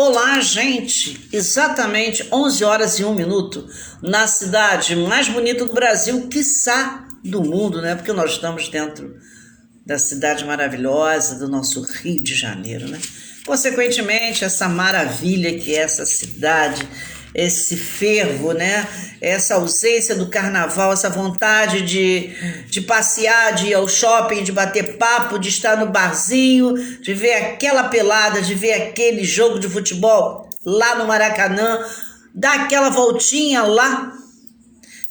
Olá, gente! Exatamente 11 horas e 1 minuto na cidade mais bonita do Brasil, quiçá do mundo, né? Porque nós estamos dentro da cidade maravilhosa do nosso Rio de Janeiro, né? Consequentemente, essa maravilha que é essa cidade, esse fervo, né? Essa ausência do carnaval, essa vontade de passear, de ir ao shopping, de bater papo, de estar no barzinho, de ver aquela pelada, de ver aquele jogo de futebol lá no Maracanã, dar aquela voltinha lá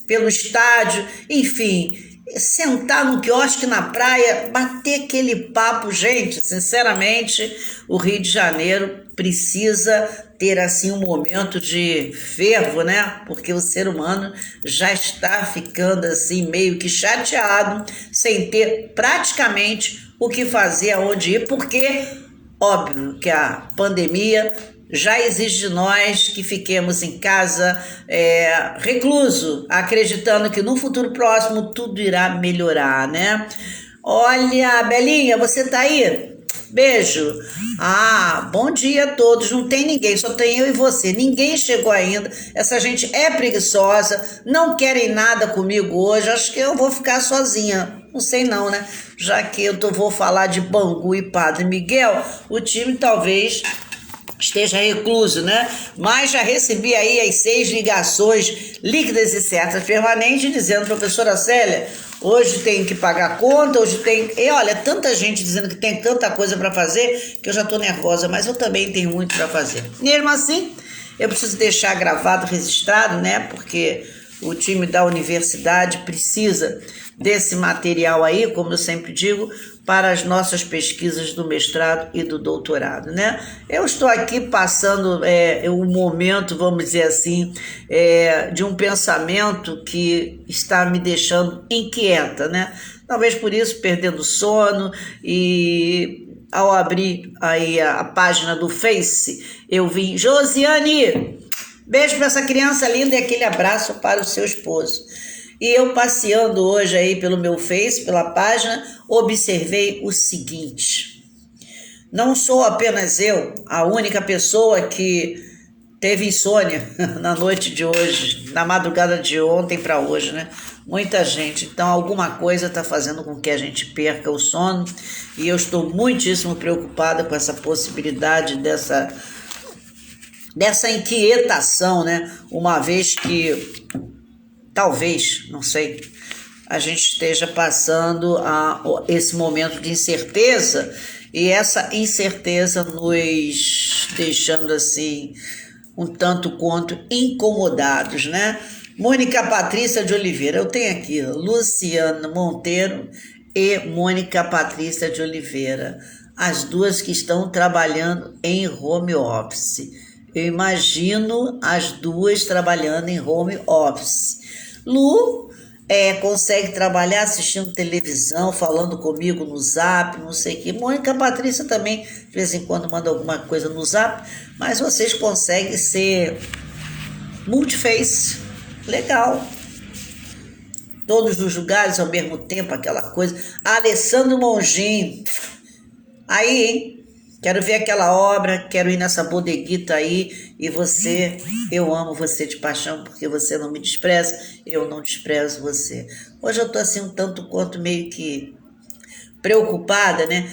pelo estádio, enfim, sentar no quiosque na praia, bater aquele papo. Gente, sinceramente, o Rio de Janeiro precisa ter assim um momento de fervo, né? Porque o ser humano já está ficando assim meio que chateado, sem ter praticamente o que fazer, aonde ir, porque óbvio que a pandemia já exige de nós que fiquemos em casa, recluso, acreditando que no futuro próximo tudo irá melhorar, né? Olha, Belinha, você tá aí? Beijo. Bom dia a todos. Não tem ninguém, só tem eu e você. Ninguém chegou ainda. Essa gente é preguiçosa, não querem nada comigo hoje. Acho que eu vou ficar sozinha. Não sei não, né? Já que vou falar de Bangu e Padre Miguel, o time talvez esteja recluso, né? Mas já recebi aí as 6 ligações líquidas e certas permanentes dizendo: professora Célia, hoje tem que pagar conta, hoje tem... E olha, tanta gente dizendo que tem tanta coisa para fazer que eu já tô nervosa, mas eu também tenho muito para fazer. Mesmo assim, eu preciso deixar gravado, registrado, né? Porque o time da universidade precisa desse material aí, como eu sempre digo, para as nossas pesquisas do mestrado e do doutorado, né? Eu estou aqui passando um momento, vamos dizer assim, de um pensamento que está me deixando inquieta, né? Talvez por isso, perdendo sono, e ao abrir aí a página do Face, eu vi: Josiane, beijo para essa criança linda e aquele abraço para o seu esposo. E eu passeando hoje aí pelo meu Face, pela página, observei o seguinte: não sou apenas eu a única pessoa que teve insônia na noite de hoje, na madrugada de ontem para hoje, né? Muita gente. Então, alguma coisa está fazendo com que a gente perca o sono, e eu estou muitíssimo preocupada com essa possibilidade dessa inquietação, né? Uma vez que talvez, não sei, a gente esteja passando esse momento de incerteza, e essa incerteza nos deixando assim um tanto quanto incomodados, né? Mônica Patrícia de Oliveira, eu tenho aqui Luciana Monteiro e Mônica Patrícia de Oliveira, as duas que estão trabalhando em home office. Eu imagino as duas trabalhando em home office. Lu consegue trabalhar assistindo televisão, falando comigo no Zap, não sei o que. Mônica Patrícia também, de vez em quando, manda alguma coisa no Zap, mas vocês conseguem ser multiface. Legal. Todos os lugares ao mesmo tempo, aquela coisa. Alessandro Monginho. Aí, hein? Quero ver aquela obra, quero ir nessa bodeguita aí. E você, eu amo você de paixão, porque você não me despreza, eu não desprezo você. Hoje eu tô assim um tanto quanto meio que preocupada, né?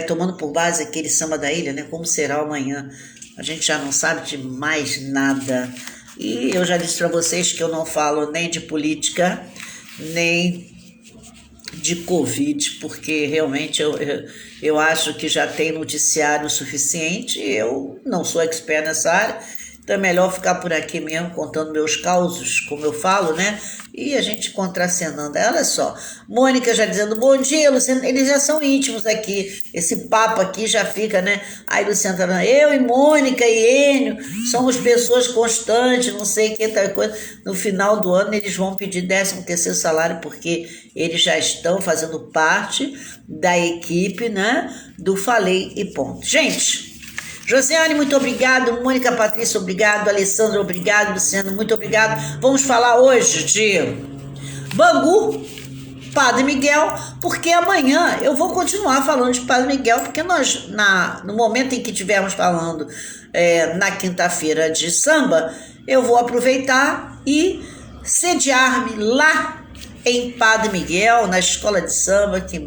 Tomando por base aquele samba da ilha, né? Como será amanhã? A gente já não sabe de mais nada. E eu já disse para vocês que eu não falo nem de política, nem de Covid, porque realmente eu acho que já tem noticiário suficiente. Eu não sou expert nessa área, então é melhor ficar por aqui mesmo contando meus causos, como eu falo, né? E a gente contracenando. Olha só, Mônica já dizendo: bom dia, Luciana. Eles já são íntimos aqui, esse papo aqui já fica, né? Aí Luciana tá falando: eu e Mônica e Enio somos pessoas constantes, não sei o que, tal coisa. No final do ano eles vão pedir 13º salário, porque eles já estão fazendo parte da equipe, né? Do Falei e Ponto. Gente, Josiane, muito obrigado. Mônica Patrícia, obrigado. Alessandra, obrigado. Luciano, muito obrigado. Vamos falar hoje de Bangu Padre Miguel, porque amanhã eu vou continuar falando de Padre Miguel, porque nós, no momento em que estivermos falando na quinta-feira de samba, eu vou aproveitar e sediar-me lá em Padre Miguel, na escola de samba, que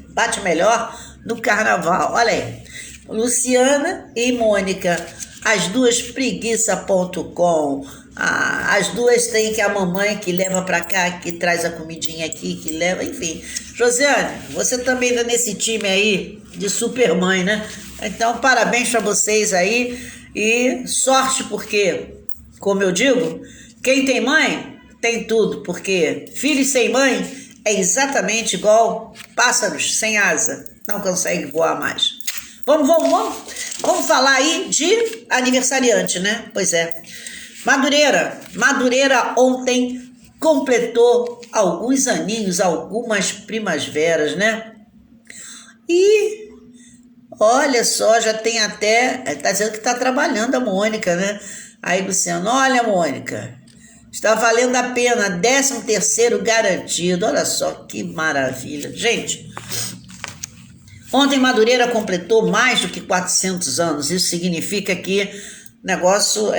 bate melhor no carnaval. Olha aí, Luciana e Mônica, as duas preguiça.com. As duas têm que a mamãe que leva pra cá, que traz a comidinha aqui, que leva, enfim. Josiane, você também tá nesse time aí de supermãe, né? Então, parabéns pra vocês aí e sorte, porque, como eu digo, quem tem mãe tem tudo, porque filhos sem mãe é exatamente igual pássaros sem asa, não consegue voar mais. Vamos falar aí de aniversariante, né? Pois é. Madureira ontem completou alguns aninhos, algumas primaveras, né? E olha só, já tem até, tá dizendo que tá trabalhando a Mônica, né? Aí, Luciano, olha, Mônica, está valendo a pena, 13º garantido, olha só que maravilha. Gente, ontem Madureira completou mais do que 400 anos, isso significa que o negócio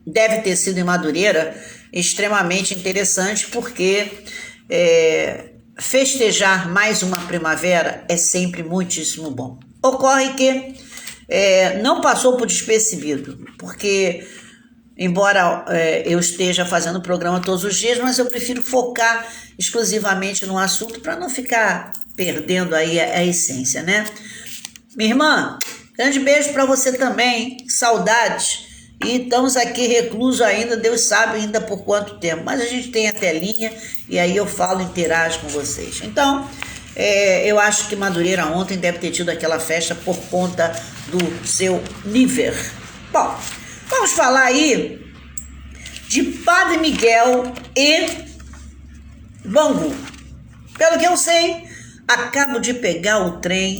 deve ter sido em Madureira extremamente interessante, porque festejar mais uma primavera é sempre muitíssimo bom. Ocorre que não passou por despercebido, porque embora eu esteja fazendo o programa todos os dias, mas eu prefiro focar exclusivamente no assunto para não ficar perdendo aí a essência, né? Minha irmã, grande beijo para você também, saudades. E estamos aqui reclusos ainda, Deus sabe ainda por quanto tempo. Mas a gente tem a telinha e aí eu falo, interajo com vocês. Então, eu acho que Madureira ontem deve ter tido aquela festa por conta do seu nível. Bom, vamos falar aí de Padre Miguel e Bangu. Pelo que eu sei, acabo de pegar o trem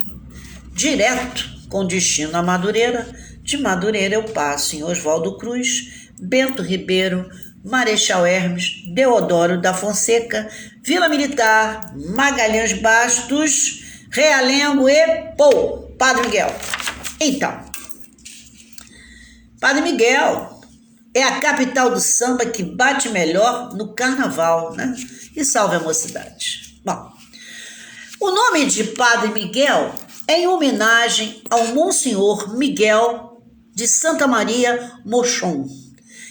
direto com destino a Madureira. De Madureira eu passo em Oswaldo Cruz, Bento Ribeiro, Marechal Hermes, Deodoro da Fonseca, Vila Militar, Magalhães Bastos, Realengo e Padre Miguel. Então, Padre Miguel é a capital do samba que bate melhor no carnaval, né? E salve a mocidade. Bom, o nome de Padre Miguel é em homenagem ao Monsenhor Miguel de Santa Maria Mochon.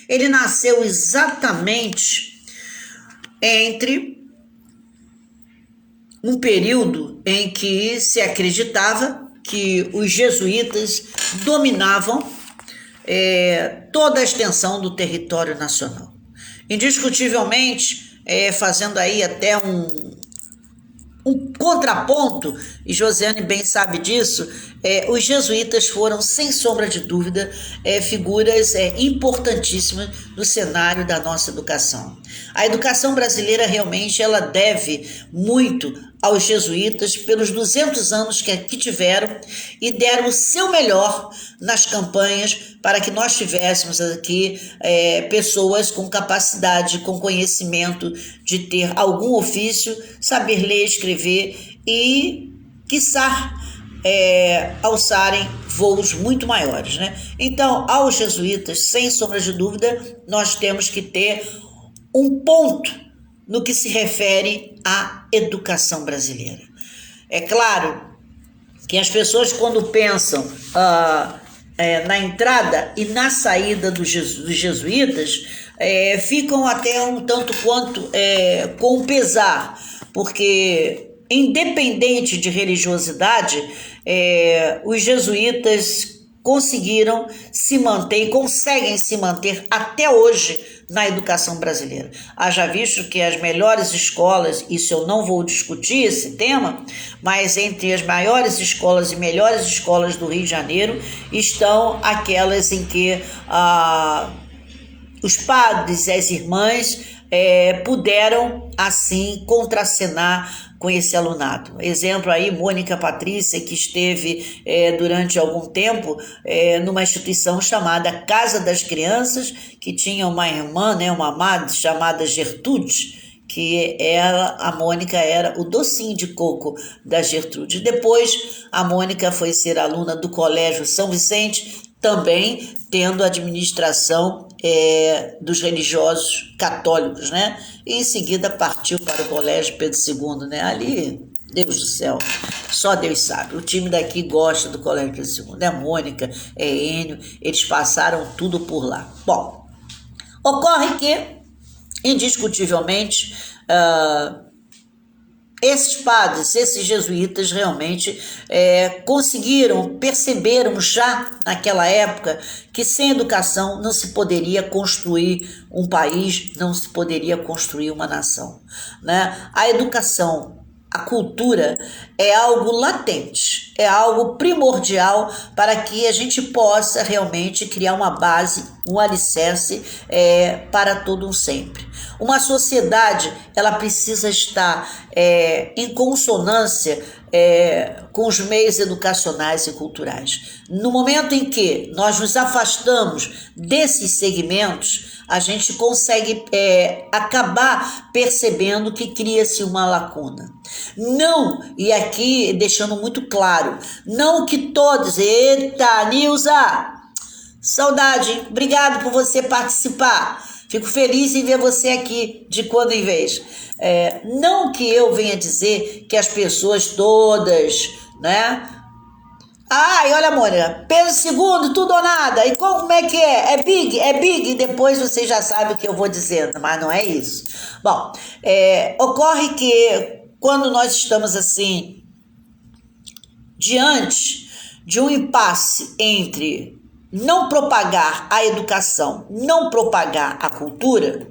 Ele nasceu exatamente entre um período em que se acreditava que os jesuítas dominavam toda a extensão do território nacional. Indiscutivelmente, fazendo aí até um contraponto, e Josiane bem sabe disso, os jesuítas foram, sem sombra de dúvida, figuras importantíssimas no cenário da nossa educação. A educação brasileira realmente ela deve muito aos jesuítas pelos 200 anos que tiveram e deram o seu melhor nas campanhas para que nós tivéssemos aqui pessoas com capacidade, com conhecimento de ter algum ofício, saber ler, escrever e, quiçá, alçarem voos muito maiores, né? Então, aos jesuítas, sem sombra de dúvida, nós temos que ter um ponto no que se refere à educação brasileira. É claro que as pessoas, quando pensam na entrada e na saída dos jesuítas, ficam até um tanto quanto com pesar, porque, independente de religiosidade, os jesuítas conseguiram se manter e conseguem se manter até hoje na educação brasileira. Haja visto que as melhores escolas, isso eu não vou discutir esse tema, mas entre as maiores escolas e melhores escolas do Rio de Janeiro estão aquelas em que os padres e as irmãs puderam assim contracenar com esse alunado. Exemplo aí, Mônica Patrícia, que esteve durante algum tempo numa instituição chamada Casa das Crianças, que tinha uma irmã, uma madre chamada Gertrude, que ela, a Mônica era o docinho de coco da Gertrude. Depois, a Mônica foi ser aluna do Colégio São Vicente, também tendo a administração dos religiosos católicos, né? E em seguida partiu para o Colégio Pedro II, né? Ali, Deus do céu, só Deus sabe. O time daqui gosta do Colégio Pedro II. É Mônica, é Enio, eles passaram tudo por lá. Bom, ocorre que, indiscutivelmente, esses padres, esses jesuítas realmente perceberam já naquela época que sem educação não se poderia construir um país, não se poderia construir uma nação, né? A educação, a cultura é algo latente, é algo primordial para que a gente possa realmente criar uma base, um alicerce para todo um sempre. Uma sociedade, ela precisa estar em consonância com os meios educacionais e culturais. No momento em que nós nos afastamos desses segmentos, a gente consegue acabar percebendo que cria-se uma lacuna. Não, e aqui deixando muito claro, não que todos... Eita, Nilza! Saudade, hein? Obrigado por você participar. Fico feliz em ver você aqui de quando em vez. Não que eu venha dizer que as pessoas todas, né? Ai, olha, Mônica, Pedro II, tudo ou nada. E como é que é? É big? É big? E depois você já sabe o que eu vou dizendo, mas não é isso. Bom, ocorre que quando nós estamos assim, diante de um impasse entre não propagar a educação, não propagar a cultura,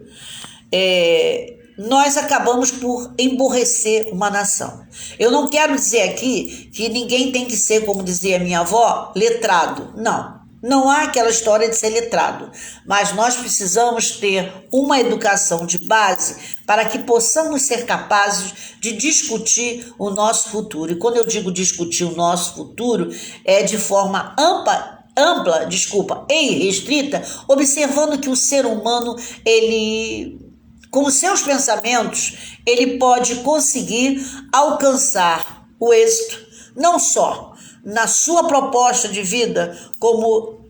nós acabamos por emborrecer uma nação. Eu não quero dizer aqui que ninguém tem que ser, como dizia minha avó, letrado. Não, não há aquela história de ser letrado. Mas nós precisamos ter uma educação de base para que possamos ser capazes de discutir o nosso futuro. E quando eu digo discutir o nosso futuro, é de forma ampla, e restrita, observando que o ser humano, ele, com os seus pensamentos, ele pode conseguir alcançar o êxito, não só na sua proposta de vida, como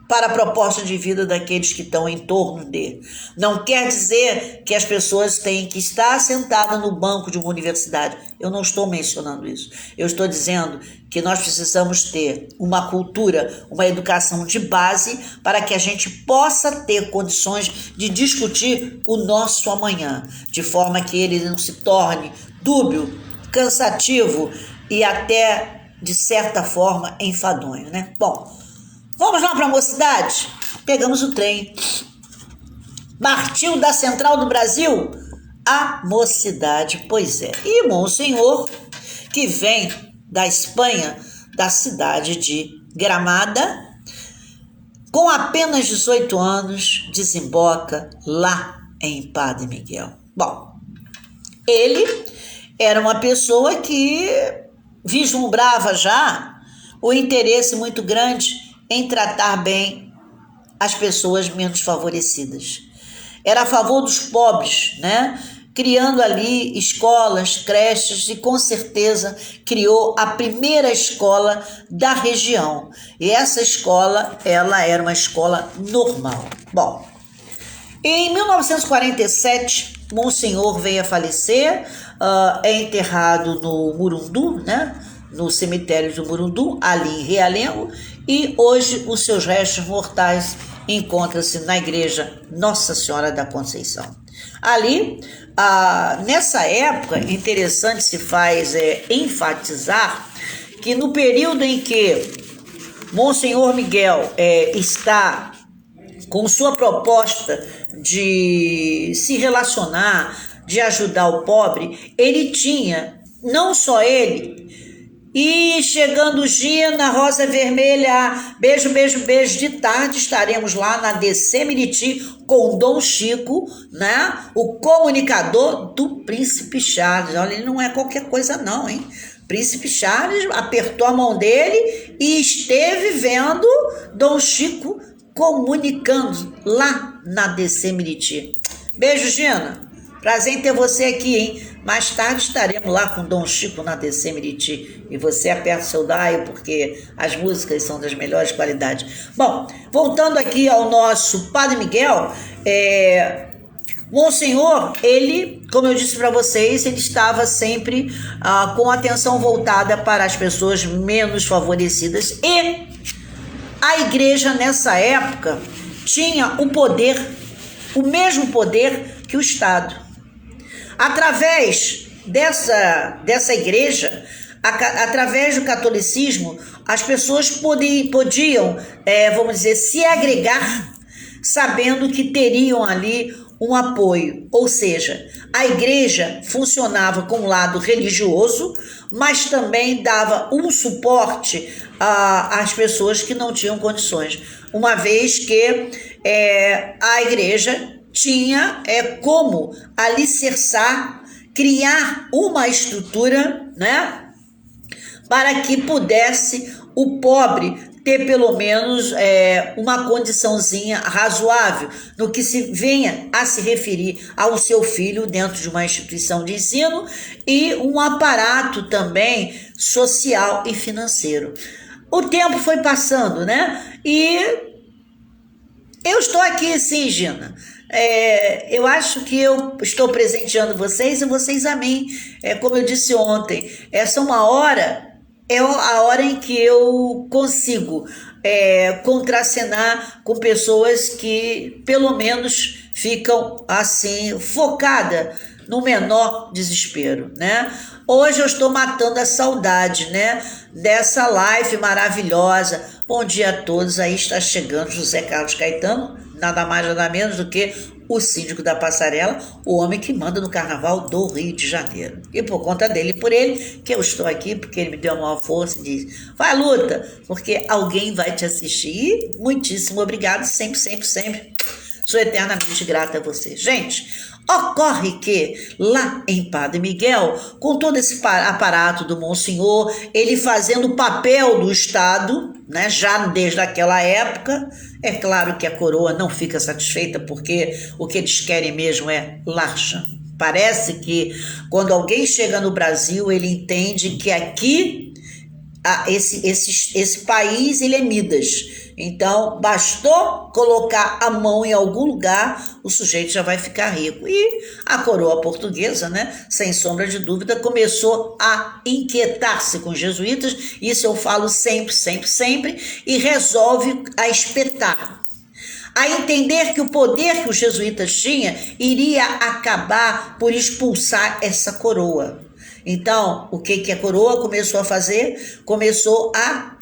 para a proposta de vida daqueles que estão em torno dele. Não quer dizer que as pessoas têm que estar sentadas no banco de uma universidade. Eu não estou mencionando isso. Eu estou dizendo que nós precisamos ter uma cultura, uma educação de base para que a gente possa ter condições de discutir o nosso amanhã, de forma que ele não se torne dúbio, cansativo e até, de certa forma, enfadonho, né? Bom, vamos lá para a mocidade? Pegamos o trem. Partiu da Central do Brasil a mocidade, pois é. E Monsenhor, que vem da Espanha, da cidade de Gramada, com apenas 18 anos, desemboca lá em Padre Miguel. Bom, ele era uma pessoa que vislumbrava já o interesse muito grande em tratar bem as pessoas menos favorecidas. Era a favor dos pobres, né? Criando ali escolas, creches e com certeza criou a primeira escola da região. E essa escola, ela era uma escola normal. Bom, em 1947, Monsenhor veio a falecer, é enterrado no Murundu, né? No cemitério do Murundu, ali em Realengo, e hoje os seus restos mortais encontram-se na igreja Nossa Senhora da Conceição. Ali, nessa época, interessante se faz enfatizar que no período em que Monsenhor Miguel está com sua proposta de se relacionar, de ajudar o pobre, ele tinha, não só ele, e chegando o dia na Rosa Vermelha, beijo, beijo, beijo, de tarde estaremos lá na DC Miriti com Dom Chico, né? O comunicador do Príncipe Charles. Olha, ele não é qualquer coisa não, hein? Príncipe Charles apertou a mão dele e esteve vendo Dom Chico comunicando lá na DC Miriti. Beijo, Gina. Prazer em ter você aqui, hein? Mais tarde estaremos lá com Dom Chico na DC Meriti. E você aperta o seu dial, porque as músicas são das melhores qualidades. Bom, voltando aqui ao nosso Padre Miguel, Monsenhor, ele, como eu disse para vocês, ele estava sempre com atenção voltada para as pessoas menos favorecidas. E a igreja, nessa época, tinha o poder, o mesmo poder que o Estado. Através dessa igreja, através do catolicismo, as pessoas podiam, vamos dizer, se agregar, sabendo que teriam ali um apoio. Ou seja, a igreja funcionava com o lado religioso, mas também dava um suporte às pessoas que não tinham condições, uma vez que a igreja tinha como alicerçar, criar uma estrutura, né, para que pudesse o pobre ter pelo menos uma condiçãozinha razoável no que se venha a se referir ao seu filho dentro de uma instituição de ensino e um aparato também social e financeiro. O tempo foi passando, né? E eu estou aqui, sim, Gina. Eu acho que eu estou presenteando vocês e vocês a mim. Como eu disse ontem, essa é a hora em que eu consigo contracenar com pessoas que pelo menos ficam assim focadas no menor desespero, né? Hoje eu estou matando a saudade, né, dessa live maravilhosa. Bom dia a todos, aí está chegando José Carlos Caetano, nada mais nada menos do que o síndico da Passarela, o homem que manda no carnaval do Rio de Janeiro. E por conta dele e por ele, que eu estou aqui, porque ele me deu a maior força e diz, vai luta, porque alguém vai te assistir. E muitíssimo obrigado, sempre, sempre, sempre. Sou eternamente grata a você. Gente, ocorre que lá em Padre Miguel, com todo esse aparato do Monsenhor, ele fazendo o papel do Estado, né, já desde aquela época, é claro que a coroa não fica satisfeita, porque o que eles querem mesmo é larcha. Parece que quando alguém chega no Brasil, ele entende que aqui, esse país, ele é Midas. Então, bastou colocar a mão em algum lugar, o sujeito já vai ficar rico. E a coroa portuguesa, né, sem sombra de dúvida, começou a inquietar-se com os jesuítas, isso eu falo sempre, sempre, sempre, e resolve a espetar. A entender que o poder que os jesuítas tinham iria acabar por expulsar essa coroa. Então, o que a coroa começou a fazer? Começou a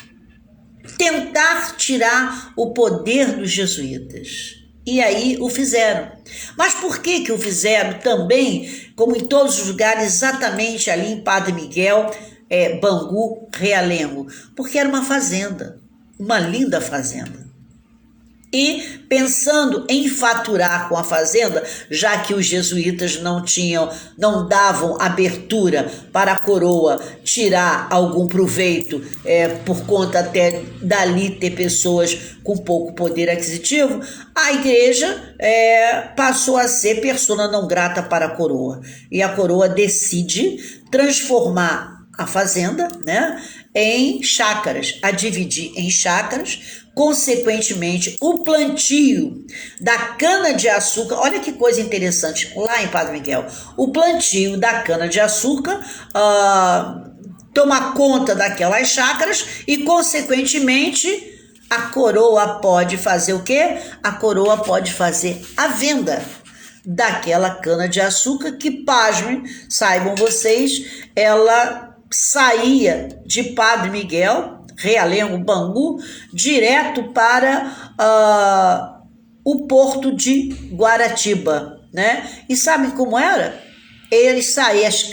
tentar tirar o poder dos jesuítas. E aí o fizeram. Mas por que o fizeram também, como em todos os lugares, exatamente ali em Padre Miguel, Bangu, Realengo? Porque era uma fazenda, uma linda fazenda. E pensando em faturar com a fazenda, já que os jesuítas não davam abertura para a coroa tirar algum proveito, por conta até dali ter pessoas com pouco poder aquisitivo, a igreja passou a ser persona não grata para a coroa. E a coroa decide transformar a fazenda, né, em chácaras, a dividir em chácaras. Consequentemente, o plantio da cana-de-açúcar, olha que coisa interessante, lá em Padre Miguel, o plantio da cana-de-açúcar toma conta daquelas chácaras e, consequentemente, a coroa pode fazer o quê? A coroa pode fazer a venda daquela cana-de-açúcar que, pasmem, saibam vocês, ela saía de Padre Miguel, Realengo, Bangu, direto para o porto de Guaratiba, né? E sabe como era?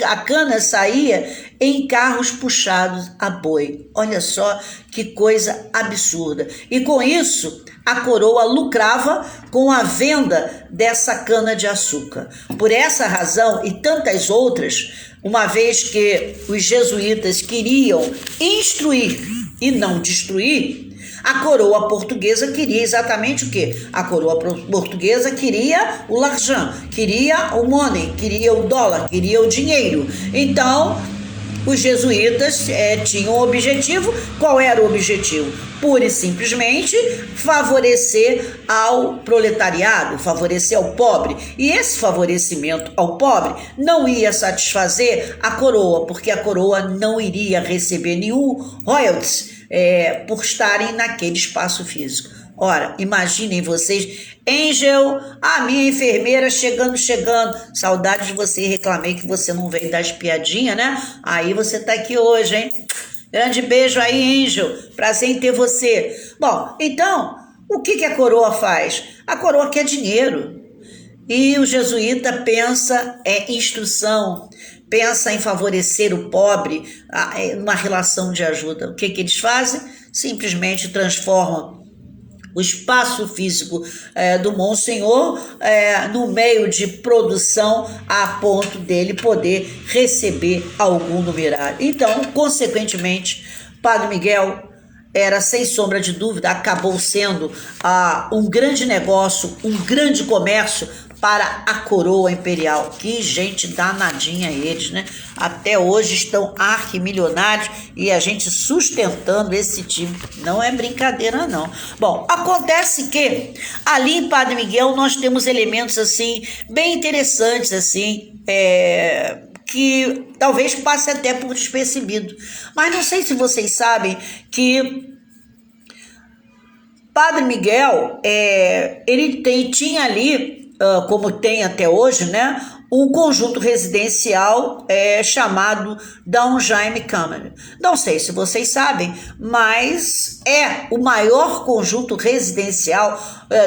A cana saía em carros puxados a boi. Olha só que coisa absurda. E com isso, a coroa lucrava com a venda dessa cana-de-açúcar. Por essa razão e tantas outras, uma vez que os jesuítas queriam instruir e não destruir, A coroa portuguesa queria exatamente o quê? A coroa portuguesa queria o l'argent, queria o money, queria o dólar, queria o dinheiro. Então, os jesuítas tinham um objetivo. Qual era o objetivo? Pura e simplesmente favorecer ao proletariado, favorecer ao pobre. E esse favorecimento ao pobre não ia satisfazer a coroa, porque a coroa não iria receber nenhum royalties por estarem naquele espaço físico. Ora, imaginem vocês, Angel, a minha enfermeira chegando. Saudade de você, reclamei que você não veio dar espiadinha, né? Aí você tá aqui hoje, hein? Grande beijo aí, Angel. Prazer em ter você. Bom, então, o que a coroa faz? A coroa quer dinheiro. E o jesuíta pensa em instrução, pensa em favorecer o pobre, numa relação de ajuda. O que eles fazem? Simplesmente transformam o espaço físico do Monsenhor no meio de produção a ponto dele poder receber algum numerário. Então, consequentemente, Padre Miguel era, sem sombra de dúvida, acabou sendo um grande negócio, um grande comércio para a coroa imperial. Que gente danadinha eles, né? Até hoje estão arquimilionários e a gente sustentando esse time. Não é brincadeira, não. Bom, acontece que ali em Padre Miguel nós temos elementos assim bem interessantes, assim, que talvez passe até por despercebido. Mas não sei se vocês sabem que Padre Miguel, ele tinha ali, como tem até hoje, né, um conjunto residencial chamado Dom Jaime Câmara. Não sei se vocês sabem, mas é o maior conjunto residencial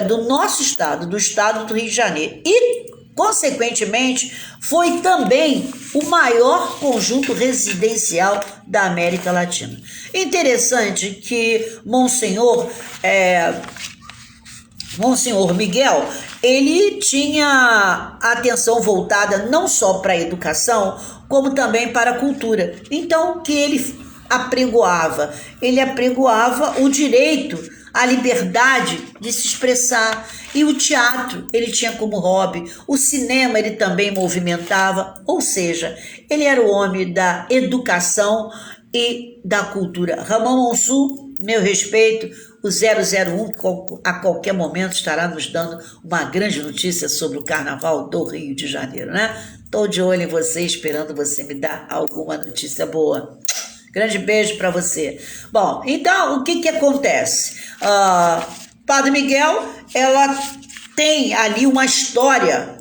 do nosso estado, do estado do Rio de Janeiro. E, consequentemente, foi também o maior conjunto residencial da América Latina. Interessante que Monsenhor Miguel, ele tinha atenção voltada não só para a educação, como também para a cultura. Então, o que ele apregoava? Ele apregoava o direito à liberdade de se expressar. E o teatro ele tinha como hobby, o cinema ele também movimentava, ou seja, ele era o homem da educação e da cultura. Ramon Monsul, meu respeito, o 001, a qualquer momento estará nos dando uma grande notícia sobre o Carnaval do Rio de Janeiro, né? Estou de olho em você, esperando você me dar alguma notícia boa. Grande beijo para você. Bom, então, o que acontece? Padre Miguel, ela tem ali uma história.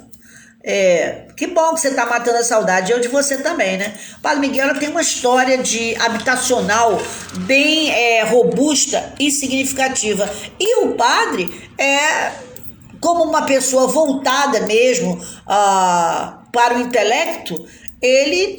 Que bom que você está matando a saudade, eu de você também, né? Padre Miguel, ela tem uma história de habitacional bem robusta e significativa. E o padre como uma pessoa voltada mesmo para o intelecto,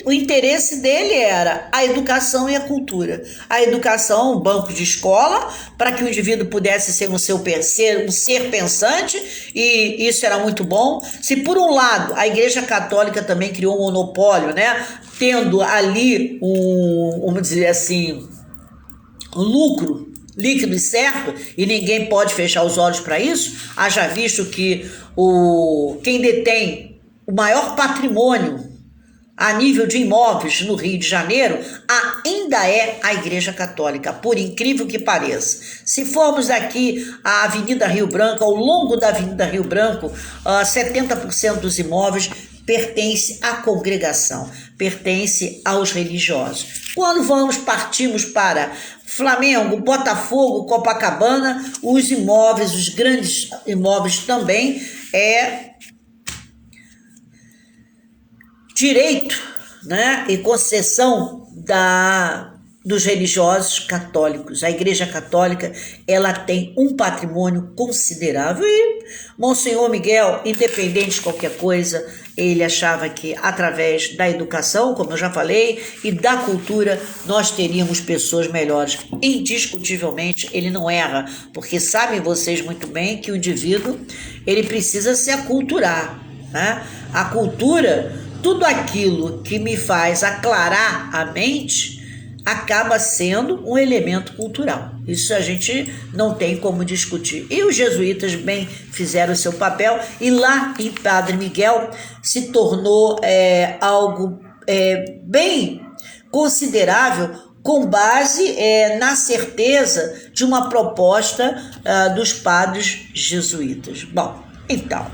o interesse dele era a educação e a cultura. A educação, um banco de escola, para que o indivíduo pudesse ser um ser pensante, e isso era muito bom. Se por um lado a Igreja Católica também criou um monopólio, né, tendo ali vamos dizer assim, um lucro líquido e certo, e ninguém pode fechar os olhos para isso, haja visto que quem detém o maior patrimônio a nível de imóveis no Rio de Janeiro, ainda é a Igreja Católica, por incrível que pareça. Se formos aqui à Avenida Rio Branco, ao longo da Avenida Rio Branco, 70% dos imóveis pertence à congregação, pertence aos religiosos. Quando partimos para Flamengo, Botafogo, Copacabana, os imóveis, os grandes imóveis também direito, né, e concessão dos religiosos católicos. A Igreja Católica, ela tem um patrimônio considerável e Monsenhor Miguel, independente de qualquer coisa, ele achava que através da educação, como eu já falei, e da cultura, nós teríamos pessoas melhores. Indiscutivelmente, ele não erra, porque sabem vocês muito bem que o indivíduo, ele precisa se aculturar, né? A cultura, tudo aquilo que me faz aclarar a mente, acaba sendo um elemento cultural. Isso a gente não tem como discutir. E os jesuítas bem fizeram o seu papel, e lá em Padre Miguel se tornou algo bem considerável, com base na certeza de uma proposta dos padres jesuítas. Bom, então,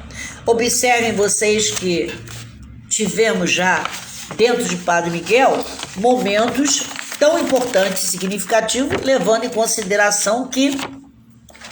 observem vocês que tivemos já, dentro de Padre Miguel, momentos tão importantes e significativos, levando em consideração que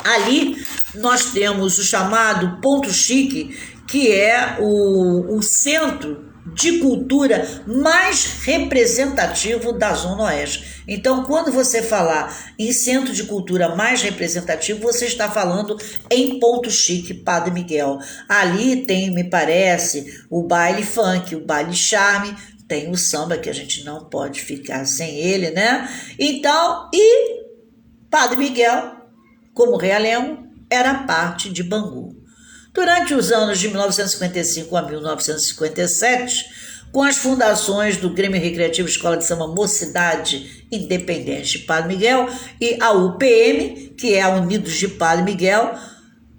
ali nós temos o chamado Ponto Chique, que é o centro de cultura mais representativo da Zona Oeste. Então, quando você falar em centro de cultura mais representativo, você está falando em Ponto Chique, Padre Miguel. Ali tem, me parece, o baile funk, o baile charme, tem o samba, que a gente não pode ficar sem ele, né? Então, e Padre Miguel, como realengo, era parte de Bangu. Durante os anos de 1955 a 1957, com as fundações do Grêmio Recreativo Escola de Samba Mocidade Independente Padre Miguel e a UPM, que é a Unidos de Padre Miguel,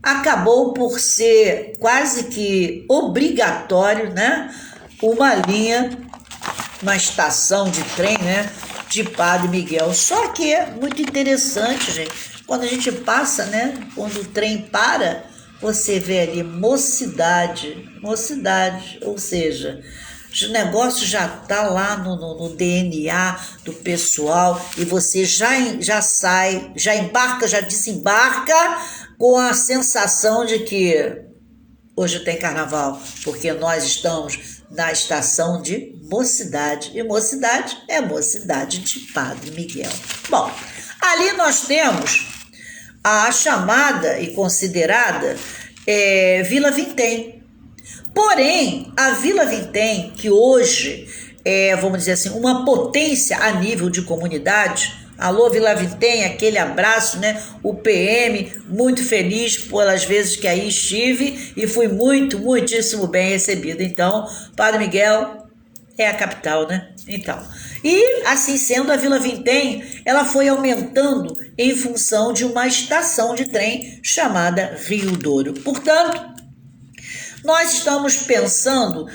acabou por ser quase que obrigatório, né, uma estação de trem, né, de Padre Miguel. Só que é muito interessante, gente, quando a gente passa, né, quando o trem para, você vê ali mocidade, ou seja, o negócio já está lá no DNA do pessoal, e você já sai, já embarca, já desembarca com a sensação de que hoje tem carnaval, porque nós estamos na estação de Mocidade, e Mocidade é Mocidade de Padre Miguel. Bom, ali nós temos a chamada e considerada Vila Vintém. Porém, a Vila Vintém, que hoje é, vamos dizer assim, uma potência a nível de comunidade. Alô, Vila Vintém, aquele abraço, né? O PM, muito feliz pelas vezes que aí estive e fui muitíssimo bem recebido. Então, Padre Miguel é a capital, né? Então, e assim sendo, a Vila Vintém, ela foi aumentando em função de uma estação de trem chamada Rio Douro. Portanto, nós estamos pensando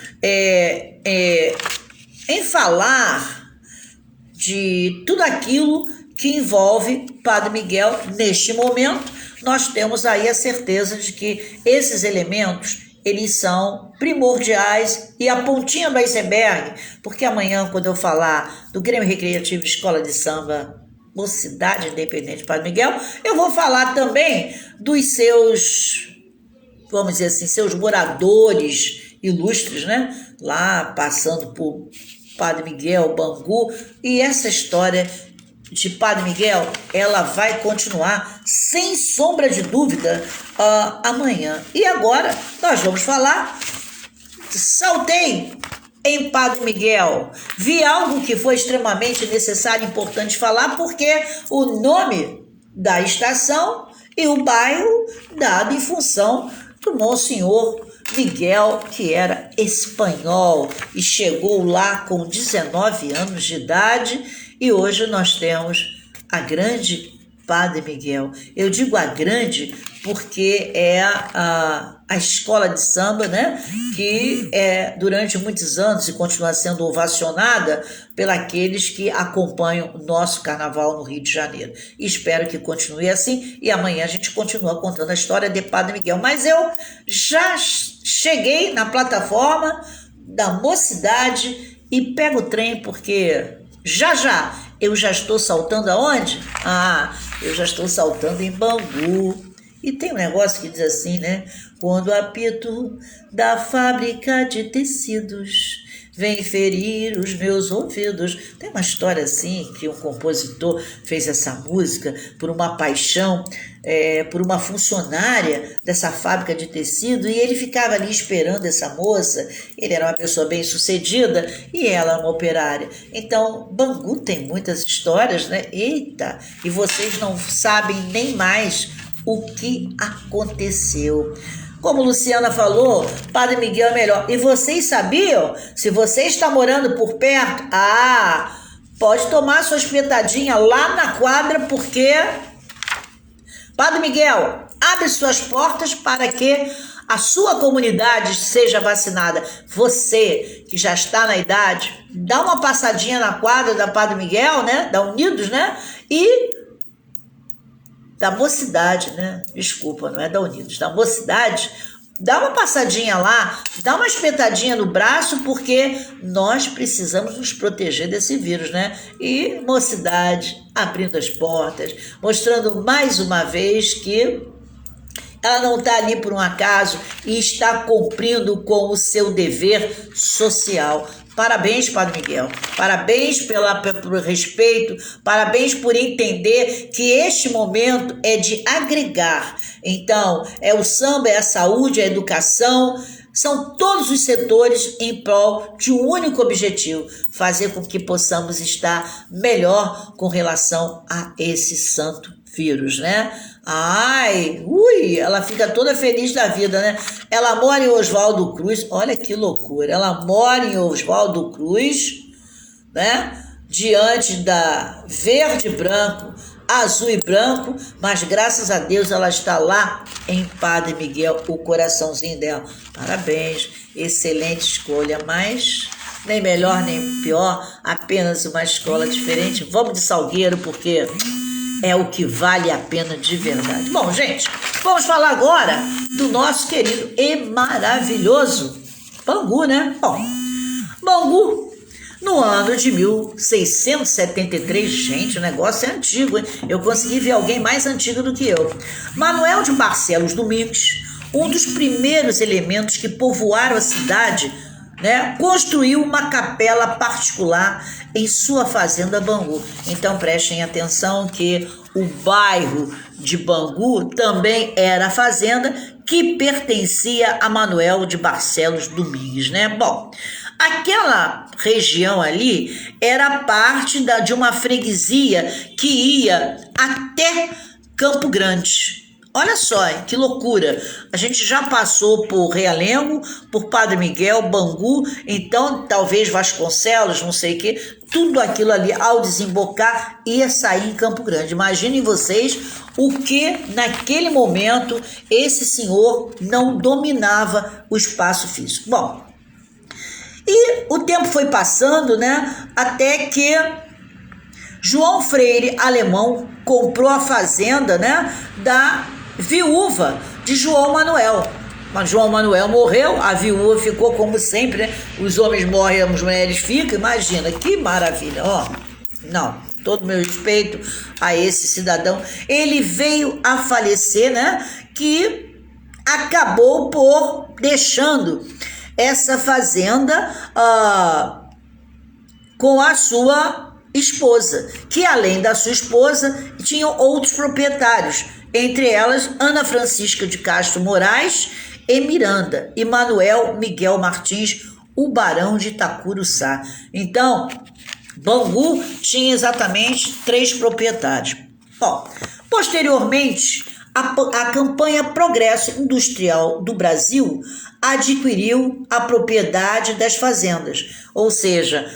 em falar de tudo aquilo que envolve Padre Miguel. Neste momento, nós temos aí a certeza de que esses elementos, eles são primordiais e a pontinha do iceberg, porque amanhã, quando eu falar do Grêmio Recreativo Escola de Samba Mocidade Independente Padre Miguel, eu vou falar também dos seus, vamos dizer assim, seus moradores ilustres, né? Lá, passando por Padre Miguel, Bangu, e essa história de Padre Miguel, ela vai continuar, sem sombra de dúvida, amanhã. E agora, nós vamos falar, saltei em Padre Miguel, vi algo que foi extremamente necessário e importante falar, porque o nome da estação e o bairro dado em função do Monsenhor Miguel, que era espanhol e chegou lá com 19 anos de idade, e hoje nós temos a grande Padre Miguel. Eu digo a grande porque é a escola de samba, né, que durante muitos anos e continua sendo ovacionada pelos que acompanham o nosso carnaval no Rio de Janeiro. E espero que continue assim, e amanhã a gente continua contando a história de Padre Miguel. Mas eu já cheguei na plataforma da Mocidade e pego o trem, porque já eu já estou saltando aonde? Eu já estou saltando em Bangu. E tem um negócio que diz assim, né? Quando o apito da fábrica de tecidos vem ferir os meus ouvidos. Tem uma história assim, que um compositor fez essa música por uma paixão, por uma funcionária dessa fábrica de tecido, e ele ficava ali esperando essa moça. Ele era uma pessoa bem sucedida e ela uma operária. Então, Bangu tem muitas histórias, né? Eita! E vocês não sabem nem mais o que aconteceu. Como Luciana falou, Padre Miguel é melhor. E vocês sabiam? Se você está morando por perto, Pode tomar sua espetadinha lá na quadra, porque Padre Miguel abre suas portas para que a sua comunidade seja vacinada. Você que já está na idade, dá uma passadinha na quadra da Padre Miguel, né? Da Unidos, né? E da Mocidade, né? Desculpa, não é da Unidos, da Mocidade. Dá uma passadinha lá, dá uma espetadinha no braço, porque nós precisamos nos proteger desse vírus, né? E Mocidade abrindo as portas, mostrando mais uma vez que ela não está ali por um acaso e está cumprindo com o seu dever social. Parabéns, Padre Miguel. Parabéns pelo respeito, parabéns por entender que este momento é de agregar. Então, é o samba, é a saúde, é a educação, são todos os setores em prol de um único objetivo: fazer com que possamos estar melhor com relação a esse santo vírus, né? Ai, ela fica toda feliz da vida, né? Ela mora em Oswaldo Cruz, olha que loucura, ela mora em Oswaldo Cruz, né? Diante da verde e branco, azul e branco, mas graças a Deus ela está lá em Padre Miguel, o coraçãozinho dela. Parabéns, excelente escolha, mas nem melhor nem pior, apenas uma escola diferente. Vamos de Salgueiro, porque é o que vale a pena de verdade. Bom, gente, vamos falar agora do nosso querido e maravilhoso Bangu, né? Bom, Bangu, no ano de 1673, gente, o negócio é antigo, hein? Eu consegui ver alguém mais antigo do que eu. Manuel de Barcelos Domingues, um dos primeiros elementos que povoaram a cidade, né, construiu uma capela particular em sua fazenda Bangu. Então prestem atenção que o bairro de Bangu também era a fazenda que pertencia a Manuel de Barcelos Domingues, né? Bom, aquela região ali era parte de uma freguesia que ia até Campo Grande. Olha só, hein, que loucura. A gente já passou por Realengo, por Padre Miguel, Bangu, então talvez Vasconcelos, não sei o quê. Tudo aquilo ali, ao desembocar, ia sair em Campo Grande. Imaginem vocês o que, naquele momento, esse senhor não dominava o espaço físico. Bom, e o tempo foi passando, né, até que João Freire Alemão comprou a fazenda, né, da viúva de João Manuel. Mas João Manuel morreu, a viúva ficou como sempre, né? Os homens morrem, as mulheres ficam. Imagina, que maravilha, ó. Não, todo meu respeito a esse cidadão. Ele veio a falecer, né? Que acabou por deixando essa fazenda com a sua esposa, que além da sua esposa, tinham outros proprietários, entre elas Ana Francisca de Castro Moraes e Miranda, e Manuel Miguel Martins, o barão de Itacuruçá. Então, Bangu tinha exatamente 3 proprietários. Bom, posteriormente, a campanha Progresso Industrial do Brasil adquiriu a propriedade das fazendas, ou seja,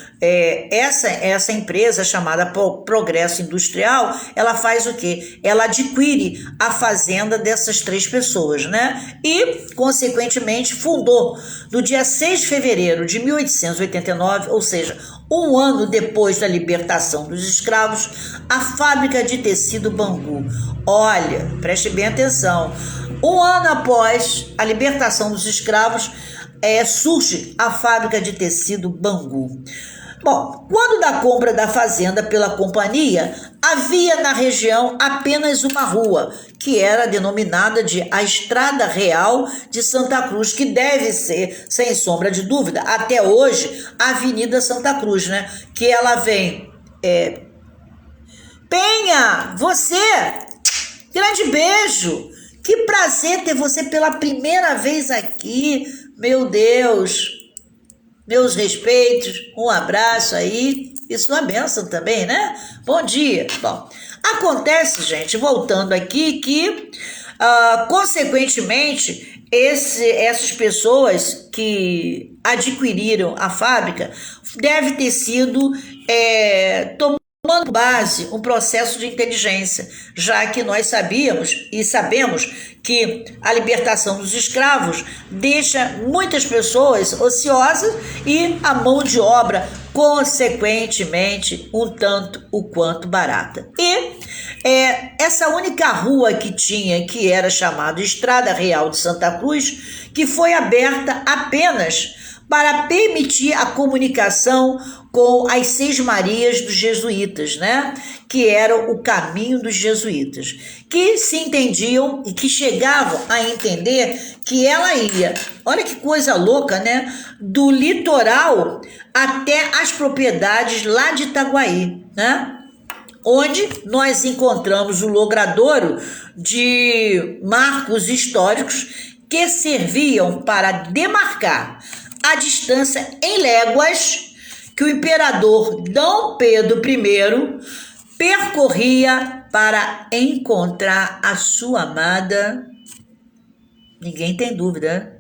essa empresa chamada Progresso Industrial, ela faz o quê? Ela adquire a fazenda dessas 3 pessoas, né? E, consequentemente, fundou no dia 6 de fevereiro de 1889, ou seja, um ano depois da libertação dos escravos, a fábrica de tecido Bangu. Olha, preste bem atenção. Um ano após a libertação dos escravos, surge a fábrica de tecido Bangu. Bom, quando da compra da fazenda pela companhia, havia na região apenas uma rua, que era denominada de a Estrada Real de Santa Cruz, que deve ser, sem sombra de dúvida, até hoje, a Avenida Santa Cruz, né? Que ela vem... Penha, você, grande beijo, que prazer ter você pela primeira vez aqui, meu Deus... Meus respeitos, um abraço aí e sua bênção também, né? Bom dia. Bom, acontece, gente, voltando aqui, que Consequentemente, essas pessoas que adquiriram a fábrica deve ter sido tomando base um processo de inteligência, já que nós sabíamos e sabemos que a libertação dos escravos deixa muitas pessoas ociosas e a mão de obra, consequentemente, um tanto o quanto barata. E essa única rua que tinha, que era chamada Estrada Real de Santa Cruz, que foi aberta apenas para permitir a comunicação com as Seis Marias dos jesuítas, né? Que era o caminho dos jesuítas, que se entendiam e que chegavam a entender que ela ia, olha que coisa louca, né? Do litoral até as propriedades lá de Itaguaí, né? Onde nós encontramos o logradouro de marcos históricos que serviam para demarcar a distância em léguas que o imperador Dom Pedro I percorria para encontrar a sua amada. Ninguém tem dúvida.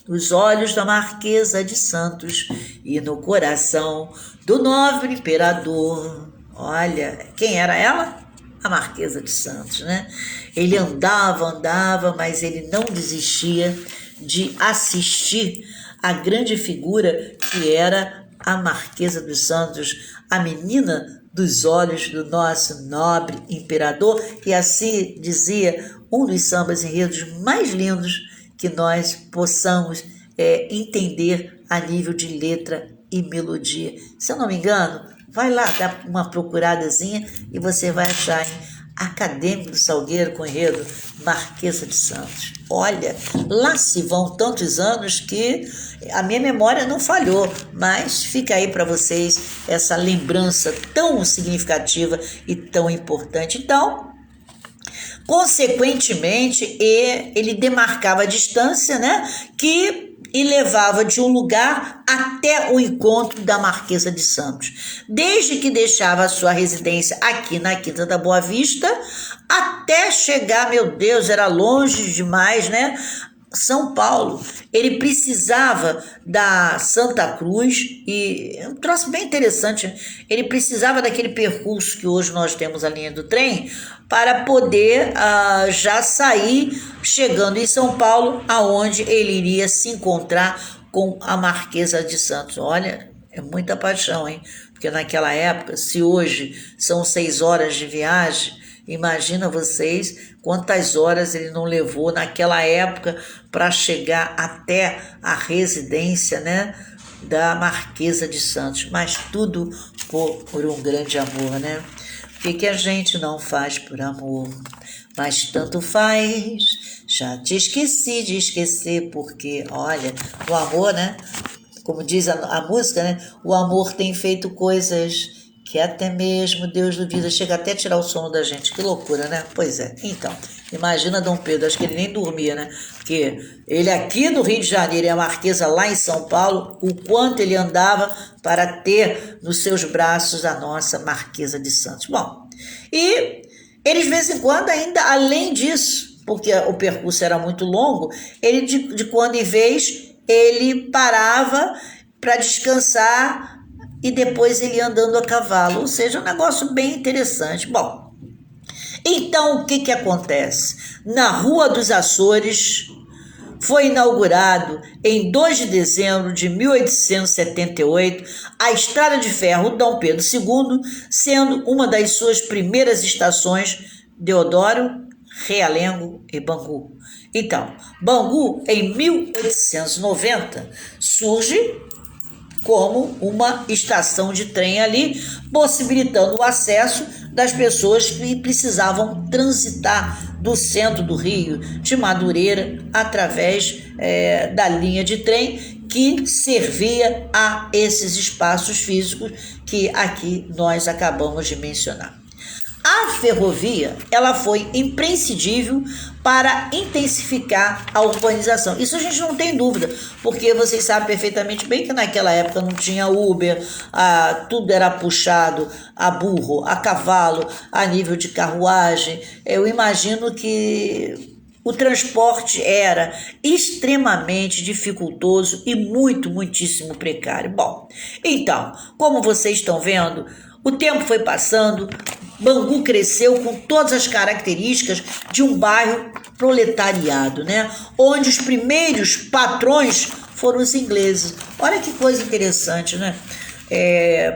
Nos olhos da Marquesa de Santos e no coração do nobre imperador. Olha, quem era ela? A Marquesa de Santos, né? Ele andava, mas ele não desistia de assistir a grande figura que era a Marquesa dos Santos, a menina dos olhos do nosso nobre imperador, e assim dizia um dos sambas enredos mais lindos que nós possamos entender a nível de letra e melodia. Se eu não me engano, vai lá dar uma procuradazinha e você vai achar em Acadêmico do Salgueiro com enredo Marquesa de Santos. Olha, lá se vão tantos anos que a minha memória não falhou, mas fica aí para vocês essa lembrança tão significativa e tão importante. Então, consequentemente, ele demarcava a distância, né, e levava de um lugar até o encontro da Marquesa de Santos. Desde que deixava a sua residência aqui na Quinta da Boa Vista, até chegar, meu Deus, era longe demais, né? São Paulo. Ele precisava da Santa Cruz e é um troço bem interessante. Ele precisava daquele percurso que hoje nós temos a linha do trem para poder já sair chegando em São Paulo, aonde ele iria se encontrar com a Marquesa de Santos. Olha, é muita paixão, hein? Porque naquela época, se hoje são 6 horas de viagem, imagina vocês quantas horas ele não levou naquela época para chegar até a residência, né, da Marquesa de Santos. Mas tudo por um grande amor, né? O que a gente não faz por amor? Mas tanto faz. Já te esqueci de esquecer, porque, olha, o amor, né? Como diz a música, né? O amor tem feito coisas que até mesmo Deus duvida, chega até a tirar o sono da gente. Que loucura, né? Pois é. Então, imagina Dom Pedro, acho que ele nem dormia, né? Porque ele aqui no Rio de Janeiro e a Marquesa lá em São Paulo, o quanto ele andava para ter nos seus braços a nossa Marquesa de Santos. Bom, e ele de vez em quando ainda, além disso, porque o percurso era muito longo, ele de quando em vez, ele parava para descansar e depois ele andando a cavalo, ou seja, um negócio bem interessante. Bom, então o que acontece? Na Rua dos Açores foi inaugurado em 2 de dezembro de 1878 a Estrada de Ferro Dom Pedro II, sendo uma das suas primeiras estações Deodoro, Realengo e Bangu. Então, Bangu, em 1890, surge como uma estação de trem ali, possibilitando o acesso das pessoas que precisavam transitar do centro do Rio, de Madureira, através da linha de trem que servia a esses espaços físicos que aqui nós acabamos de mencionar. A ferrovia, ela foi imprescindível para intensificar a urbanização. Isso a gente não tem dúvida, porque vocês sabem perfeitamente bem que naquela época não tinha Uber, tudo era puxado a burro, a cavalo, a nível de carruagem. Eu imagino que o transporte era extremamente dificultoso e muitíssimo precário. Bom, então, como vocês estão vendo, o tempo foi passando, Bangu cresceu com todas as características de um bairro proletariado, né? Onde os primeiros patrões foram os ingleses. Olha que coisa interessante, né?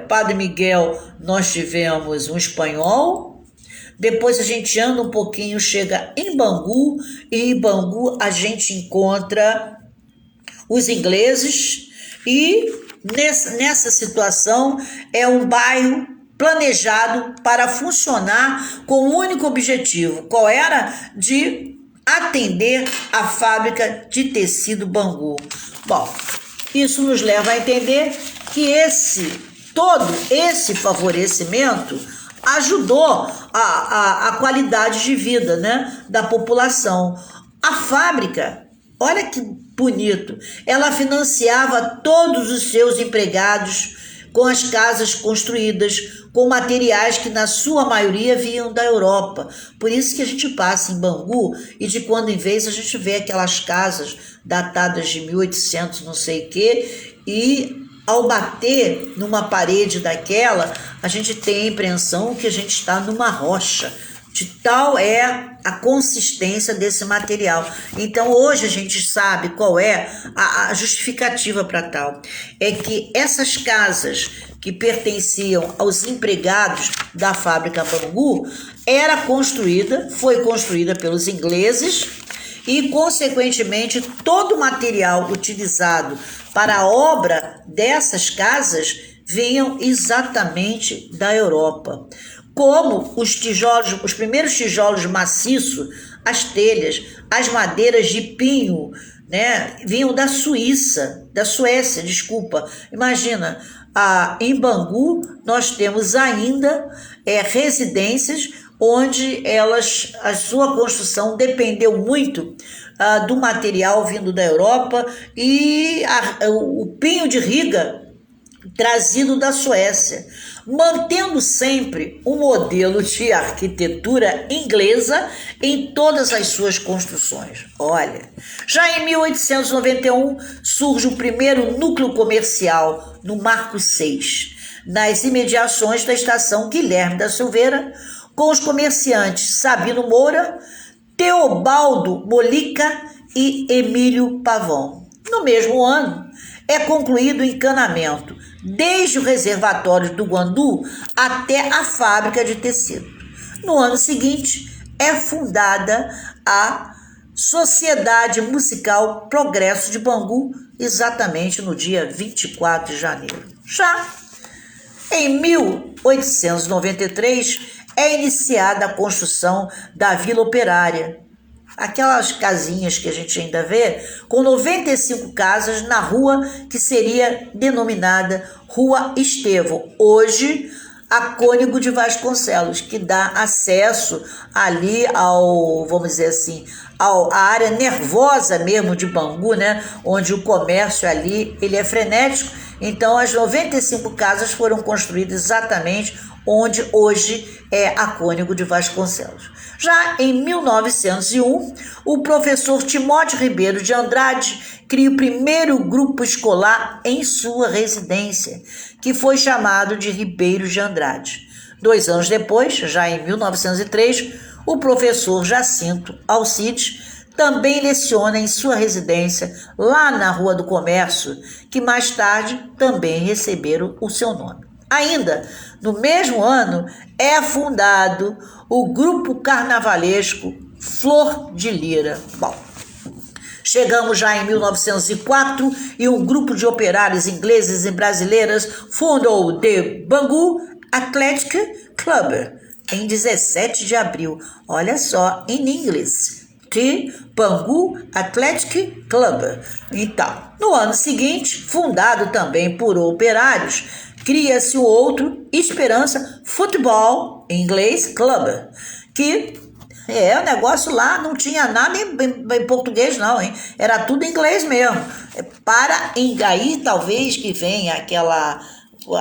Padre Miguel, nós tivemos um espanhol, depois a gente anda um pouquinho, chega em Bangu, e em Bangu a gente encontra os ingleses, e nessa situação é um bairro planejado para funcionar com um único objetivo. Qual era? De atender a fábrica de tecido Bangu. Bom, isso nos leva a entender que todo esse favorecimento ajudou a qualidade de vida, né, da população. A fábrica, olha que bonito, ela financiava todos os seus empregados com as casas construídas, com materiais que na sua maioria vinham da Europa. Por isso que a gente passa em Bangu e de quando em vez a gente vê aquelas casas datadas de 1800 não sei o quê, e ao bater numa parede daquela, a gente tem a impressão que a gente está numa rocha, de tal é a consistência desse material. Então hoje a gente sabe qual é a justificativa para tal. É que essas casas que pertenciam aos empregados da fábrica Bangu foi construída pelos ingleses, e consequentemente todo o material utilizado para a obra dessas casas vinham exatamente da Europa. Como os primeiros tijolos maciços, as telhas, as madeiras de pinho, né, vinham da Suécia. Imagina, em Bangu nós temos ainda residências onde a sua construção dependeu muito do material vindo da Europa e o pinho de riga trazido da Suécia, mantendo sempre um modelo de arquitetura inglesa em todas as suas construções. Olha, já em 1891 surge o primeiro núcleo comercial no Marco 6, nas imediações da estação Guilherme da Silveira, com os comerciantes Sabino Moura, Teobaldo Molica e Emílio Pavão. No mesmo ano, é concluído o encanamento, desde o reservatório do Guandu até a fábrica de tecido. No ano seguinte, é fundada a Sociedade Musical Progresso de Bangu, exatamente no dia 24 de janeiro. Já em 1893, é iniciada a construção da Vila Operária, aquelas casinhas que a gente ainda vê, com 95 casas na rua que seria denominada Rua Estevão, hoje a Cônego de Vasconcelos, que dá acesso ali vamos dizer assim, a área nervosa mesmo de Bangu, né, onde o comércio ali ele é frenético. Então as 95 casas foram construídas exatamente onde hoje é a Cônego de Vasconcelos. Já em 1901, o professor Timóteo Ribeiro de Andrade cria o primeiro grupo escolar em sua residência, que foi chamado de Ribeiro de Andrade. 2 anos depois, já em 1903, o professor Jacinto Alcides também leciona em sua residência, lá na Rua do Comércio, que mais tarde também receberam o seu nome. Ainda no mesmo ano, é fundado o grupo carnavalesco Flor de Lira. Bom, chegamos já em 1904 e um grupo de operários ingleses e brasileiras fundou o The Bangu Athletic Club em 17 de abril. Olha só, em inglês. The Bangu Athletic Club. Então, no ano seguinte, fundado também por operários, cria-se o outro, Esperança Futebol, em inglês, Club, que o negócio lá não tinha nada em português não, hein? Era tudo em inglês mesmo. Para engair, talvez que venha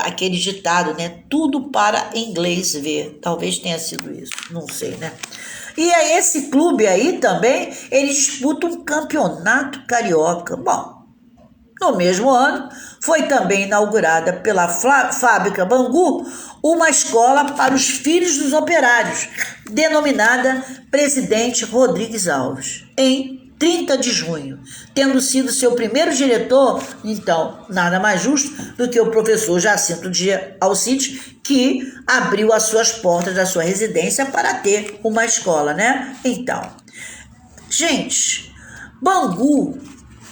aquele ditado, né? Tudo para inglês ver. Talvez tenha sido isso, não sei, né? E aí esse clube aí também, ele disputa um campeonato carioca. Bom, no mesmo ano, foi também inaugurada pela Fábrica Bangu uma escola para os filhos dos operários, denominada Presidente Rodrigues Alves, em 30 de junho, tendo sido seu primeiro diretor, então, nada mais justo do que o professor Jacinto Dia Alcides, que abriu as suas portas da sua residência para ter uma escola, né? Então, gente, Bangu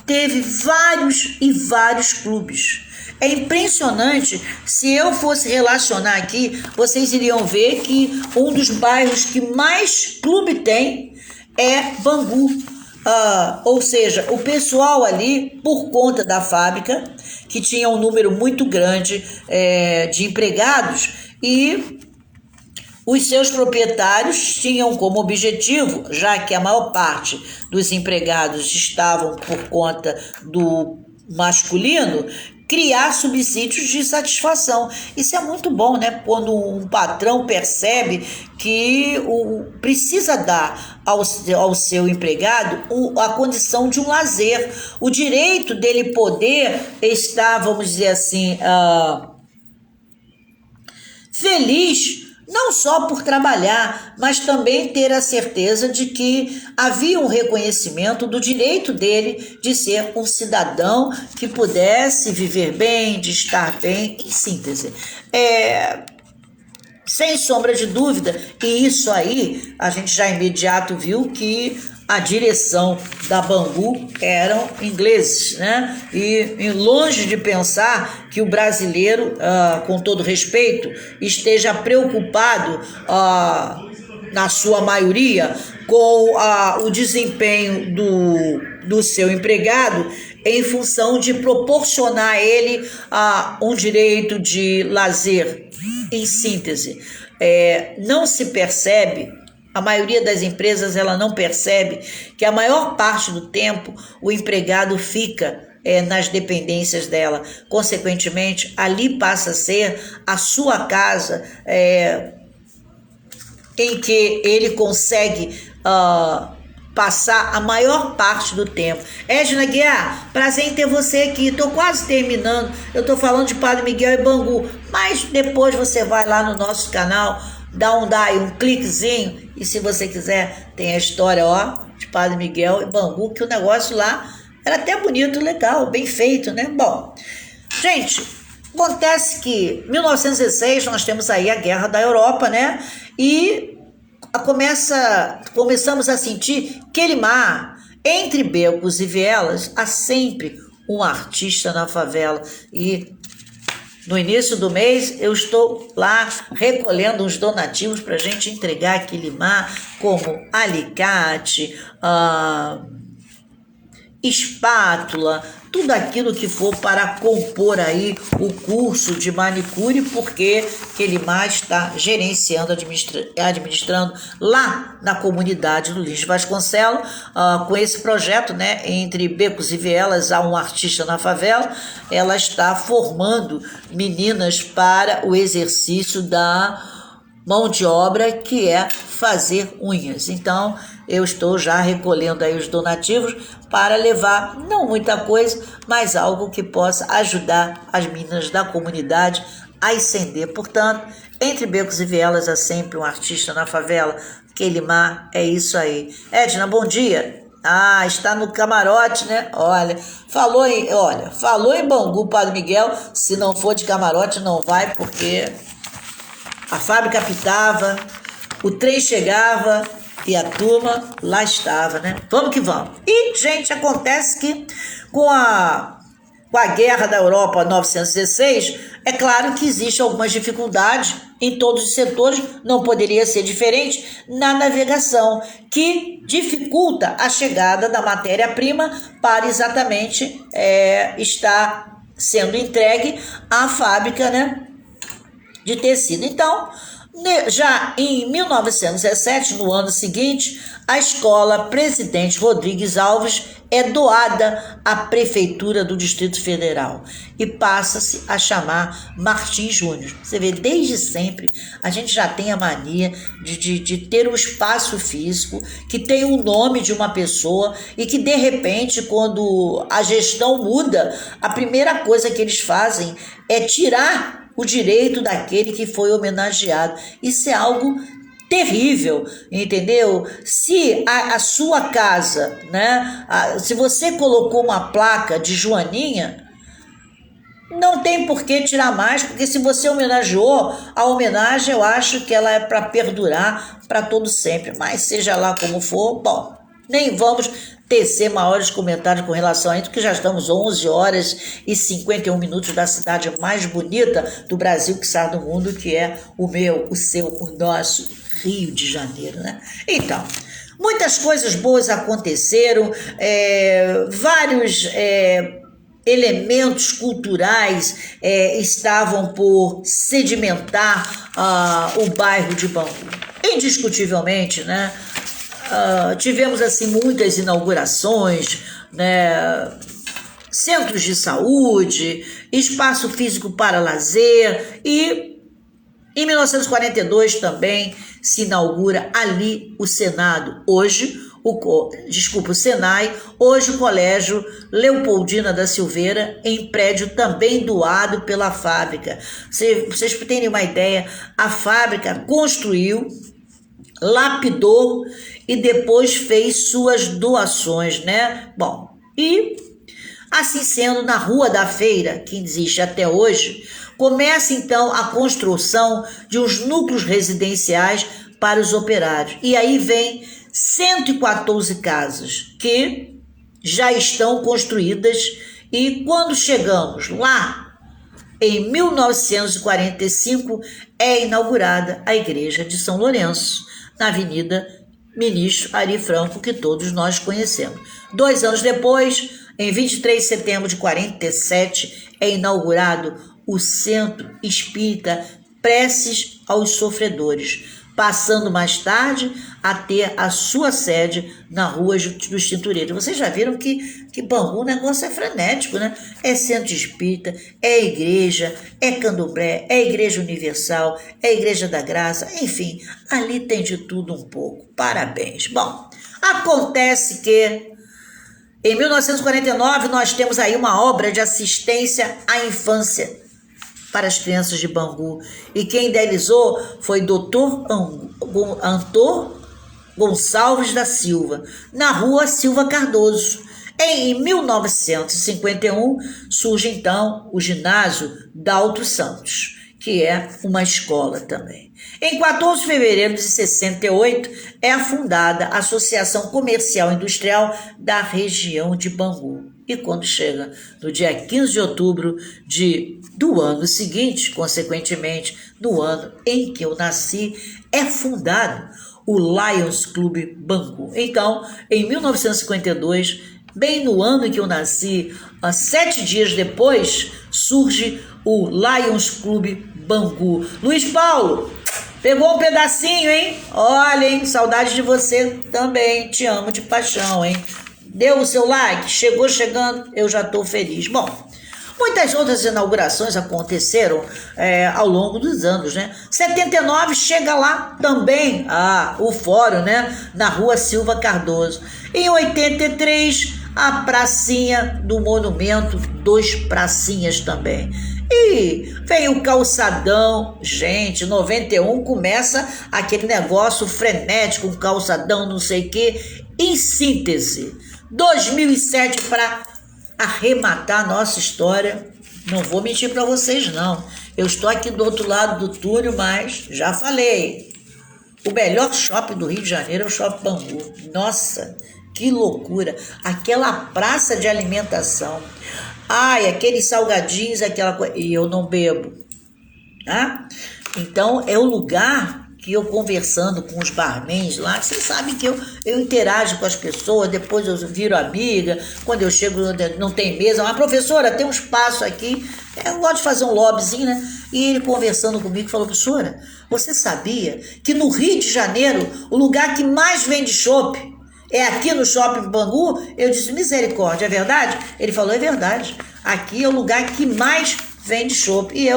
teve vários e vários clubes. É impressionante, se eu fosse relacionar aqui, vocês iriam ver que um dos bairros que mais clube tem é Bangu. Ou seja, o pessoal ali, por conta da fábrica, que tinha um número muito grande de empregados, e os seus proprietários tinham como objetivo, já que a maior parte dos empregados estavam por conta do masculino, criar subsídios de satisfação. Isso é muito bom, né? Quando um patrão percebe que precisa dar ao seu empregado a condição de um lazer, o direito dele poder estar, vamos dizer assim, feliz, não só por trabalhar, mas também ter a certeza de que havia um reconhecimento do direito dele de ser um cidadão que pudesse viver bem, de estar bem, em síntese. Sem sombra de dúvida, e isso aí a gente já imediato viu que a direção da Bangu eram ingleses, né? E longe de pensar que o brasileiro, com todo respeito, esteja preocupado, na sua maioria, com o desempenho do seu empregado, em função de proporcionar a ele um direito de lazer. Em síntese, não se percebe, a maioria das empresas ela não percebe que a maior parte do tempo o empregado fica nas dependências dela. Consequentemente, ali passa a ser a sua casa, em que ele consegue passar a maior parte do tempo. Edna Guiar, prazer em ter você aqui. Estou quase terminando. Eu estou falando de Padre Miguel e Bangu, mas depois você vai lá no nosso canal, dá um cliquezinho, e se você quiser, tem a história de Padre Miguel e Bangu, que o negócio lá era até bonito, legal, bem feito, né? Bom, gente, acontece que em 1916 nós temos aí a Guerra da Europa, né? E começamos a sentir Quelimar, entre becos e vielas, há sempre um artista na favela. E no início do mês eu estou lá recolhendo uns donativos para a gente entregar a Quelimar, como alicate, espátula, tudo aquilo que for para compor aí o curso de manicure, porque Quelimar está gerenciando, administrando lá na comunidade do Lins Vasconcelos, com esse projeto, né, entre becos e vielas, há um artista na favela. Ela está formando meninas para o exercício da mão de obra, que é fazer unhas. Então, eu estou já recolhendo aí os donativos para levar, não muita coisa, mas algo que possa ajudar as meninas da comunidade a ascender. Portanto, entre becos e vielas há sempre um artista na favela. Quelimar, é isso aí. Edna, bom dia. Está no camarote, né? Falou em Bangu, Padre Miguel. Se não for de camarote, não vai, porque a fábrica pitava, o trem chegava e a turma lá estava, né? Vamos que vamos. E, gente, acontece que com a Guerra da Europa 1916, é claro que existem algumas dificuldades em todos os setores, não poderia ser diferente na navegação, que dificulta a chegada da matéria-prima para exatamente estar sendo entregue à fábrica, né, de tecido. Então, já em 1917, no ano seguinte, a escola Presidente Rodrigues Alves é doada à Prefeitura do Distrito Federal e passa-se a chamar Martins Júnior. Você vê, desde sempre a gente já tem a mania de ter um espaço físico que tem o nome de uma pessoa e que, de repente, quando a gestão muda, a primeira coisa que eles fazem é tirar o direito daquele que foi homenageado. Isso é algo terrível, entendeu? Se a sua casa, né, se você colocou uma placa de Joaninha, não tem por que tirar mais, porque se você homenageou, a homenagem eu acho que ela é para perdurar para todo sempre. Mas seja lá como for, bom, nem vamos tecer maiores comentários com relação a isso, porque já estamos 11 horas e 51 minutos da cidade mais bonita do Brasil, quiçá do mundo, que é o meu, o seu, o nosso Rio de Janeiro, né? Então, muitas coisas boas aconteceram, vários elementos culturais estavam por sedimentar o bairro de Bangu. Indiscutivelmente, né? Tivemos assim muitas inaugurações, né? Centros de saúde, espaço físico para lazer e em 1942 também se inaugura ali o Senado, hoje o Senai, hoje o Colégio Leopoldina da Silveira, em prédio também doado pela fábrica. Vocês terem uma ideia, a fábrica construiu, lapidou e depois fez suas doações, né? Bom, e assim sendo, na Rua da Feira, que existe até hoje, começa então a construção de uns núcleos residenciais para os operários. E aí vem 114 casas que já estão construídas e quando chegamos lá, em 1945, é inaugurada a Igreja de São Lourenço, na Avenida Ministro Ari Franco, que todos nós conhecemos. 2 anos depois, em 23 de setembro de 47, é inaugurado o Centro Espírita Preces aos Sofredores, passando mais tarde a ter a sua sede na Rua dos Tintureiros. Vocês já viram que Bangu, o negócio é frenético, né? É centro espírita, é igreja, é candomblé, é igreja universal, é igreja da graça, enfim, ali tem de tudo um pouco. Parabéns. Bom, acontece que em 1949 nós temos aí uma obra de assistência à infância para as crianças de Bangu. E quem idealizou foi Dr. Antônio Gonçalves da Silva, na Rua Silva Cardoso. Em 1951 surge então o ginásio Daltro Santos, que é uma escola também. Em 14 de fevereiro de 68 é fundada a Associação Comercial e Industrial da região de Bangu. E quando chega no dia 15 de outubro do ano seguinte, consequentemente, do ano em que eu nasci, é fundado o Lions Clube Bangu. Então, em 1952, bem no ano em que eu nasci, 7 dias depois, surge o Lions Clube Bangu. Luiz Paulo, pegou um pedacinho, hein? Olha, hein? Saudade de você também. Te amo de paixão, hein? Deu o seu like? Chegou chegando? Eu já estou feliz. Bom, muitas outras inaugurações aconteceram ao longo dos anos, né? 79 chega lá também o fórum, né? Na Rua Silva Cardoso. Em 83, a pracinha do Monumento, 2 pracinhas também. E vem o calçadão, gente, 91 começa aquele negócio frenético, um calçadão, não sei o quê. Em síntese, 2007 para arrematar a nossa história, não vou mentir para vocês não, eu estou aqui do outro lado do túnel, mas já falei, o melhor shopping do Rio de Janeiro é o Shopping Bangu. Nossa, que loucura, aquela praça de alimentação, aqueles salgadinhos, aquela coisa, e eu não bebo, tá? Então é o lugar que eu conversando com os barmans lá, você sabe que eu interajo com as pessoas, depois eu viro amiga, quando eu chego não tem mesa, mas professora, tem um espaço aqui, eu gosto de fazer um lobbyzinho, né? E ele conversando comigo falou, professora, você sabia que no Rio de Janeiro o lugar que mais vende chopp é aqui no Shopping Bangu? Eu disse, misericórdia, é verdade? Ele falou, é verdade, aqui é o lugar que mais vende chopp. E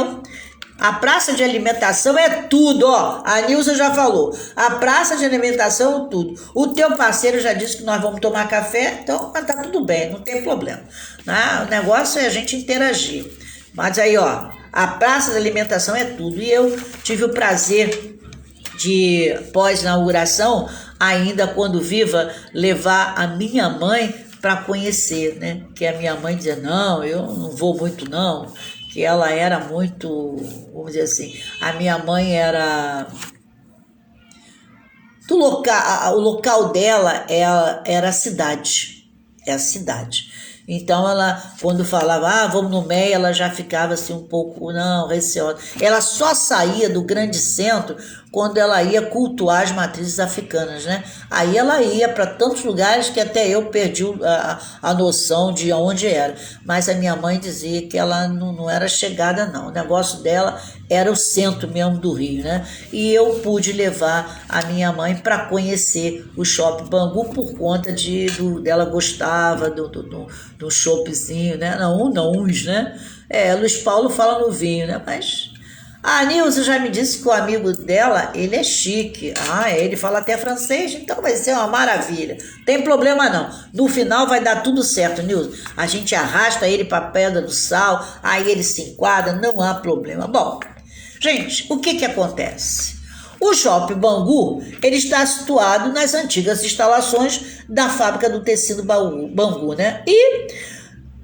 a praça de alimentação é tudo, ó. A Nilza já falou. A praça de alimentação é tudo. O teu parceiro já disse que nós vamos tomar café, então tá tudo bem, não tem problema. Né? O negócio é a gente interagir. Mas aí, ó, a praça de alimentação é tudo. E eu tive o prazer de, pós-inauguração, ainda quando viva, levar a minha mãe para conhecer, né? Que a minha mãe dizia, não, eu não vou muito não, que ela era muito, vamos dizer assim, a minha mãe era do local, o local dela era a cidade, é a cidade. Então ela, quando falava, vamos no MEI, ela já ficava assim um pouco, não, receosa. Ela só saía do grande centro quando ela ia cultuar as matrizes africanas, né? Aí ela ia para tantos lugares que até eu perdi a noção de onde era. Mas a minha mãe dizia que ela não era chegada, não. O negócio dela era o centro mesmo do Rio, né? E eu pude levar a minha mãe para conhecer o Shopping Bangu por conta dela gostava do choppzinho, né? Não, uns, né? Luiz Paulo fala no vinho, né? Mas a Nilza já me disse que o amigo dela, ele é chique. Ele fala até francês, então vai ser uma maravilha. Tem problema não. No final vai dar tudo certo, Nilza. A gente arrasta ele para a Pedra do Sal, aí ele se enquadra, não há problema. Bom, gente, o que acontece? O Shopping Bangu, ele está situado nas antigas instalações da fábrica do tecido Bangu, né? E,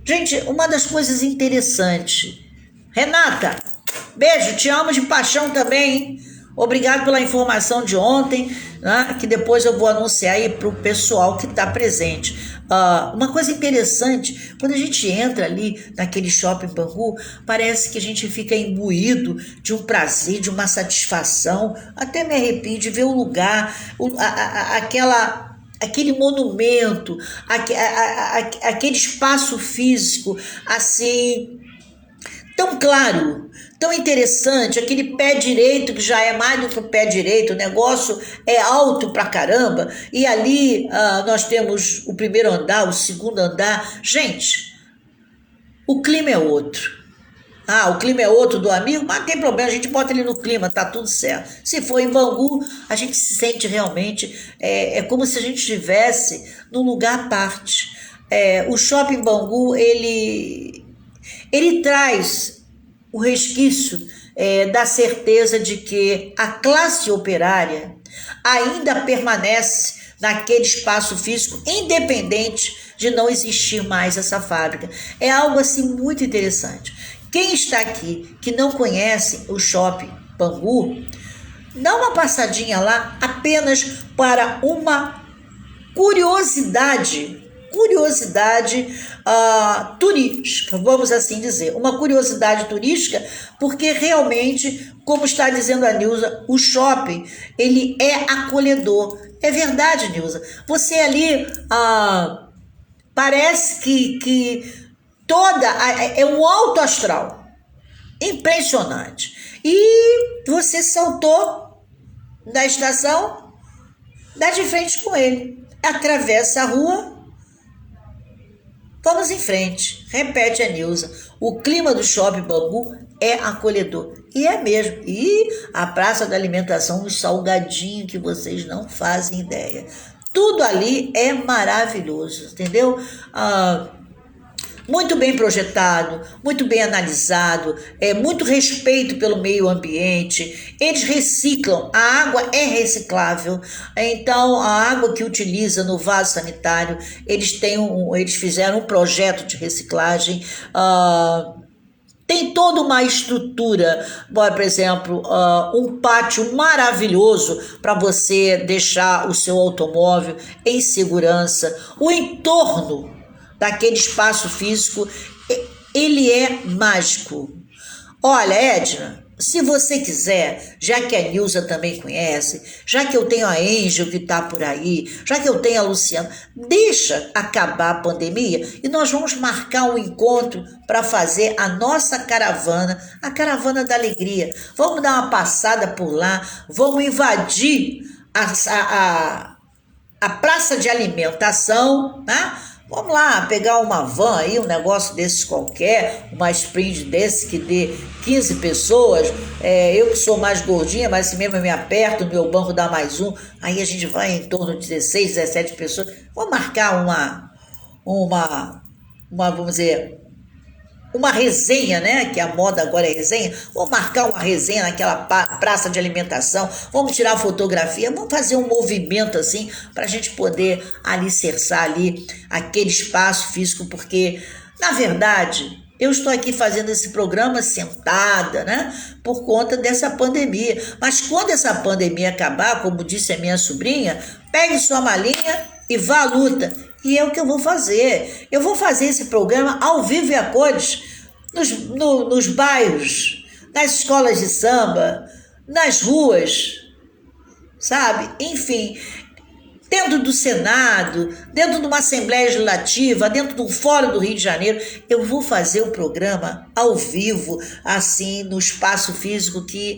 gente, uma das coisas interessantes, Renata, beijo, te amo de paixão também, hein? Obrigado pela informação de ontem, né? Que depois eu vou anunciar aí para o pessoal que está presente. Uma coisa interessante, quando a gente entra ali naquele Shopping Bangu, parece que a gente fica imbuído de um prazer, de uma satisfação, até me arrepio de ver o lugar, aquele monumento, aquele espaço físico, assim, tão claro, tão interessante, aquele pé direito que já é mais do que o pé direito, o negócio é alto pra caramba, e ali nós temos o primeiro andar, o segundo andar. Gente, o clima é outro. O clima é outro do amigo, mas não tem problema, a gente bota ele no clima, tá tudo certo. Se for em Bangu, a gente se sente realmente, é como se a gente estivesse num lugar à parte. O Shopping Bangu, ele traz o resquício da certeza de que a classe operária ainda permanece naquele espaço físico, independente de não existir mais essa fábrica. É algo assim muito interessante. Quem está aqui que não conhece o Shopping Bangu, dá uma passadinha lá apenas para uma curiosidade turística, vamos assim dizer, uma curiosidade turística, porque realmente, como está dizendo a Nilza, o shopping, ele é acolhedor. É verdade, Nilza, você ali parece que é um alto astral, impressionante, e você saltou da estação, dá de frente com ele, atravessa a rua. Vamos em frente, repete a Nilza, o clima do Shopping Bangu é acolhedor, e é mesmo, e a praça da alimentação, os salgadinhos que vocês não fazem ideia, tudo ali é maravilhoso, entendeu? Muito bem projetado, muito bem analisado, muito respeito pelo meio ambiente, eles reciclam, a água é reciclável, então a água que utiliza no vaso sanitário, eles fizeram um projeto de reciclagem, tem toda uma estrutura, por exemplo, um pátio maravilhoso para você deixar o seu automóvel em segurança, o entorno daquele espaço físico, ele é mágico. Olha, Edna, se você quiser, já que a Nilza também conhece, já que eu tenho a Angel que está por aí, já que eu tenho a Luciana, deixa acabar a pandemia e nós vamos marcar um encontro para fazer a nossa caravana, a caravana da alegria. Vamos dar uma passada por lá, vamos invadir a praça de alimentação, tá? Vamos lá, pegar uma van aí, um negócio desses qualquer, uma sprint desse que dê 15 pessoas, eu que sou mais gordinha, mas se mesmo eu me aperto, meu banco dá mais um, aí a gente vai em torno de 16, 17 pessoas. Vamos marcar vamos dizer, uma resenha, né? Que a moda agora é resenha. Vamos marcar uma resenha naquela praça de alimentação. Vamos tirar fotografia. Vamos fazer um movimento assim para a gente poder alicerçar ali aquele espaço físico, porque, na verdade, eu estou aqui fazendo esse programa sentada, né? Por conta dessa pandemia. Mas quando essa pandemia acabar, como disse a minha sobrinha, pegue sua malinha e vá à luta. E é o que eu vou fazer. Eu vou fazer esse programa ao vivo e a cores, nos bairros, nas escolas de samba, nas ruas, sabe? Enfim, dentro do Senado, dentro de uma Assembleia Legislativa, dentro do Fórum do Rio de Janeiro. Eu vou fazer o programa ao vivo, assim, no espaço físico que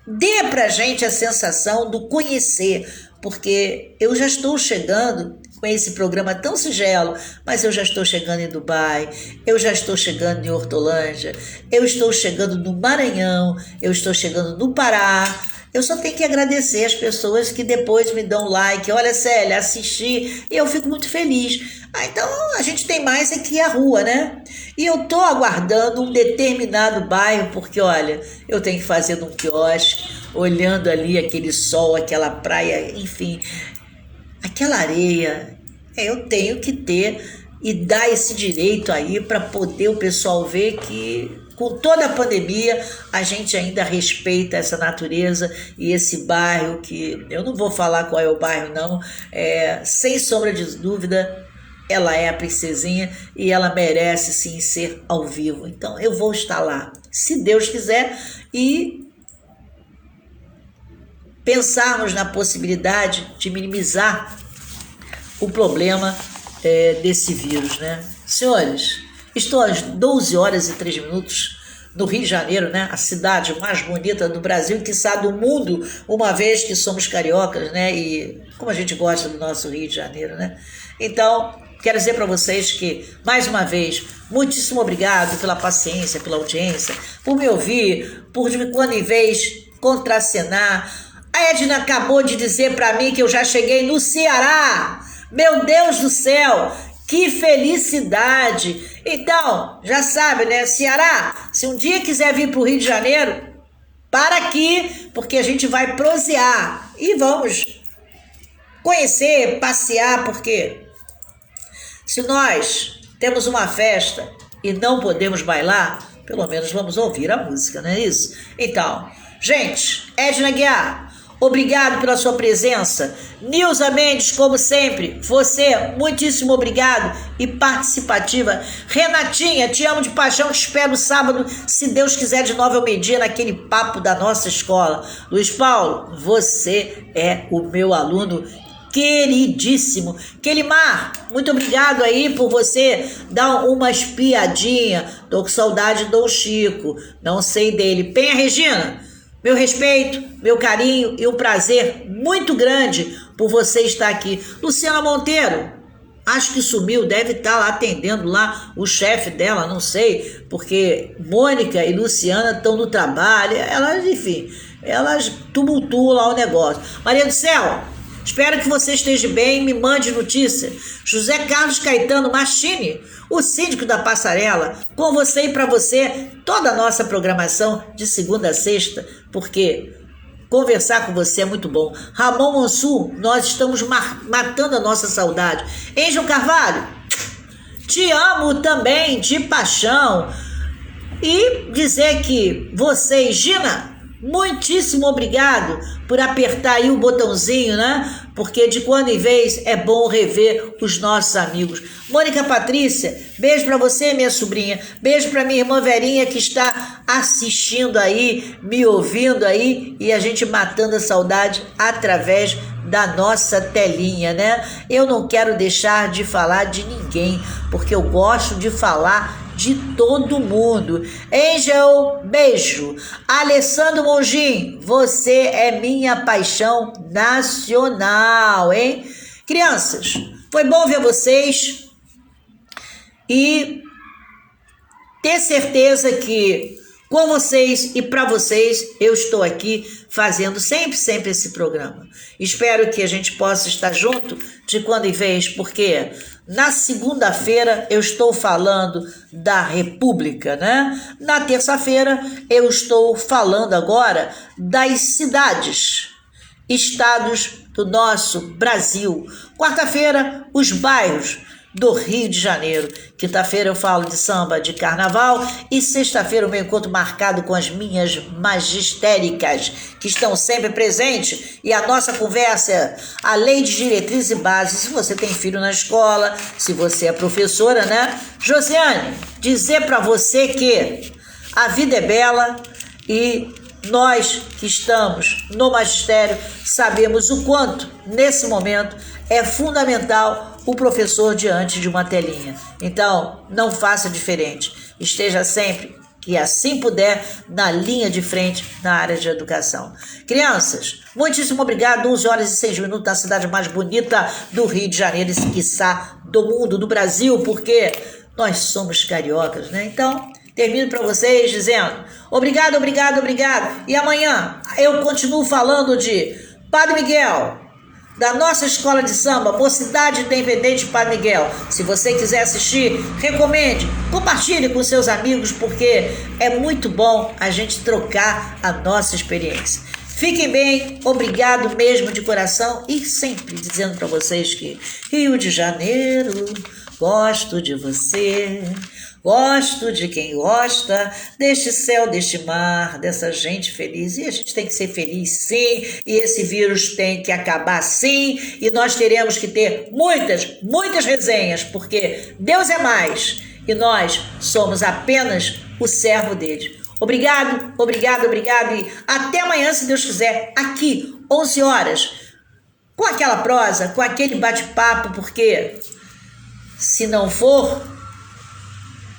dê pra gente a sensação do conhecer, porque eu já estou chegando com esse programa tão singelo, mas eu já estou chegando em Dubai, eu já estou chegando em Hortolândia, eu estou chegando no Maranhão, eu estou chegando no Pará. Eu só tenho que agradecer as pessoas que depois me dão like. Olha, Célia, assisti e eu fico muito feliz. Então a gente tem mais aqui a rua, né? E eu tô aguardando um determinado bairro, porque olha, eu tenho que fazer num quiosque, olhando ali aquele sol, aquela praia, enfim, aquela areia. Eu tenho que ter e dar esse direito aí para poder o pessoal ver que com toda a pandemia, a gente ainda respeita essa natureza e esse bairro, que eu não vou falar qual é o bairro não, sem sombra de dúvida, ela é a princesinha e ela merece sim ser ao vivo. Então eu vou estar lá, se Deus quiser, e pensarmos na possibilidade de minimizar o problema desse vírus, né? Senhores, estou às 12 horas e 3 minutos no Rio de Janeiro, né? A cidade mais bonita do Brasil, quiçá do mundo, uma vez que somos cariocas, né? E como a gente gosta do nosso Rio de Janeiro, né? Então, quero dizer para vocês que, mais uma vez, muitíssimo obrigado pela paciência, pela audiência, por me ouvir, por de quando em vez contracenar. A Edna acabou de dizer para mim que eu já cheguei no Ceará. Meu Deus do céu! Que felicidade! Então, já sabe, né? Ceará, se um dia quiser vir para o Rio de Janeiro, para aqui, porque a gente vai prosear e vamos conhecer, passear, porque se nós temos uma festa e não podemos bailar, pelo menos vamos ouvir a música, não é isso? Então, gente, Edna Guiar, obrigado pela sua presença. Nilza Mendes, como sempre, você, muitíssimo obrigado e participativa. Renatinha, te amo de paixão, te espero sábado, se Deus quiser, de 9 ao meio-dia, naquele papo da nossa escola. Luiz Paulo, você é o meu aluno queridíssimo. Kelimar, muito obrigado aí por você dar uma espiadinha. Tô com saudade do Chico, não sei dele. Penha Regina, meu respeito, meu carinho e um prazer muito grande por você estar aqui. Luciana Monteiro, acho que sumiu, deve estar lá atendendo lá o chefe dela, não sei, porque Mônica e Luciana estão no trabalho, elas, enfim, elas tumultuam lá o negócio. Maria do Céu, espero que você esteja bem, me mande notícia. José Carlos Caetano Machini, o síndico da Passarela, com você e para você, toda a nossa programação de segunda a sexta, porque conversar com você é muito bom. Ramon Mansur, nós estamos matando a nossa saudade. Angel Carvalho, te amo também de paixão. E dizer que você, Gina, muitíssimo obrigado por apertar aí o botãozinho, né? porque de quando em vez é bom rever os nossos amigos. Mônica Patrícia, beijo para você, minha sobrinha, beijo para minha irmã Verinha que está assistindo aí, me ouvindo aí e a gente matando a saudade através da nossa telinha, né? Eu não quero deixar de falar de ninguém, porque eu gosto de falar de todo mundo. Angel, beijo. Alessandro Mongin, você é minha paixão nacional, hein? Crianças, foi bom ver vocês e ter certeza que com vocês e para vocês eu estou aqui fazendo sempre esse programa. Espero que a gente possa estar junto de quando em vez, porque na segunda-feira eu estou falando da República, né? Na terça-feira eu estou falando agora das cidades, estados do nosso Brasil. Quarta-feira, os bairros do Rio de Janeiro. Quinta-feira eu falo de samba, de carnaval e sexta-feira o meu encontro marcado com as minhas magistéricas que estão sempre presentes e a nossa conversa, a lei de diretrizes e bases. Se você tem filho na escola, se você é professora, né? Josiane, dizer para você que a vida é bela e nós que estamos no magistério sabemos o quanto, nesse momento, é fundamental o professor diante de uma telinha. Então, não faça diferente. Esteja sempre, que assim puder, na linha de frente na área de educação. Crianças, muitíssimo obrigado. 11 horas e 6 minutos na cidade mais bonita do Rio de Janeiro e, quiçá, do mundo, do Brasil, porque nós somos cariocas, né? Então, termino para vocês dizendo obrigado. E amanhã eu continuo falando de Padre Miguel, da nossa escola de samba, Mocidade Independente Padre Miguel. Se você quiser assistir, recomende, compartilhe com seus amigos, porque é muito bom a gente trocar a nossa experiência. Fiquem bem, obrigado mesmo de coração e sempre dizendo para vocês que Rio de Janeiro, gosto de você. Gosto de quem gosta deste céu, deste mar, dessa gente feliz. E a gente tem que ser feliz, sim. E esse vírus tem que acabar, sim. E nós teremos que ter muitas resenhas, porque Deus é mais. E nós somos apenas o servo dele. Obrigado. E até amanhã, se Deus quiser, aqui, 11 horas. Com aquela prosa, com aquele bate-papo, porque se não for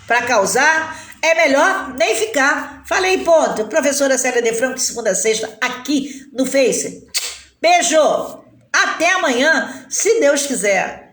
para causar, é melhor nem ficar. Falei, ponto. Professora Célia de Franco, de segunda a sexta, aqui no Face. Beijo. Até amanhã, se Deus quiser.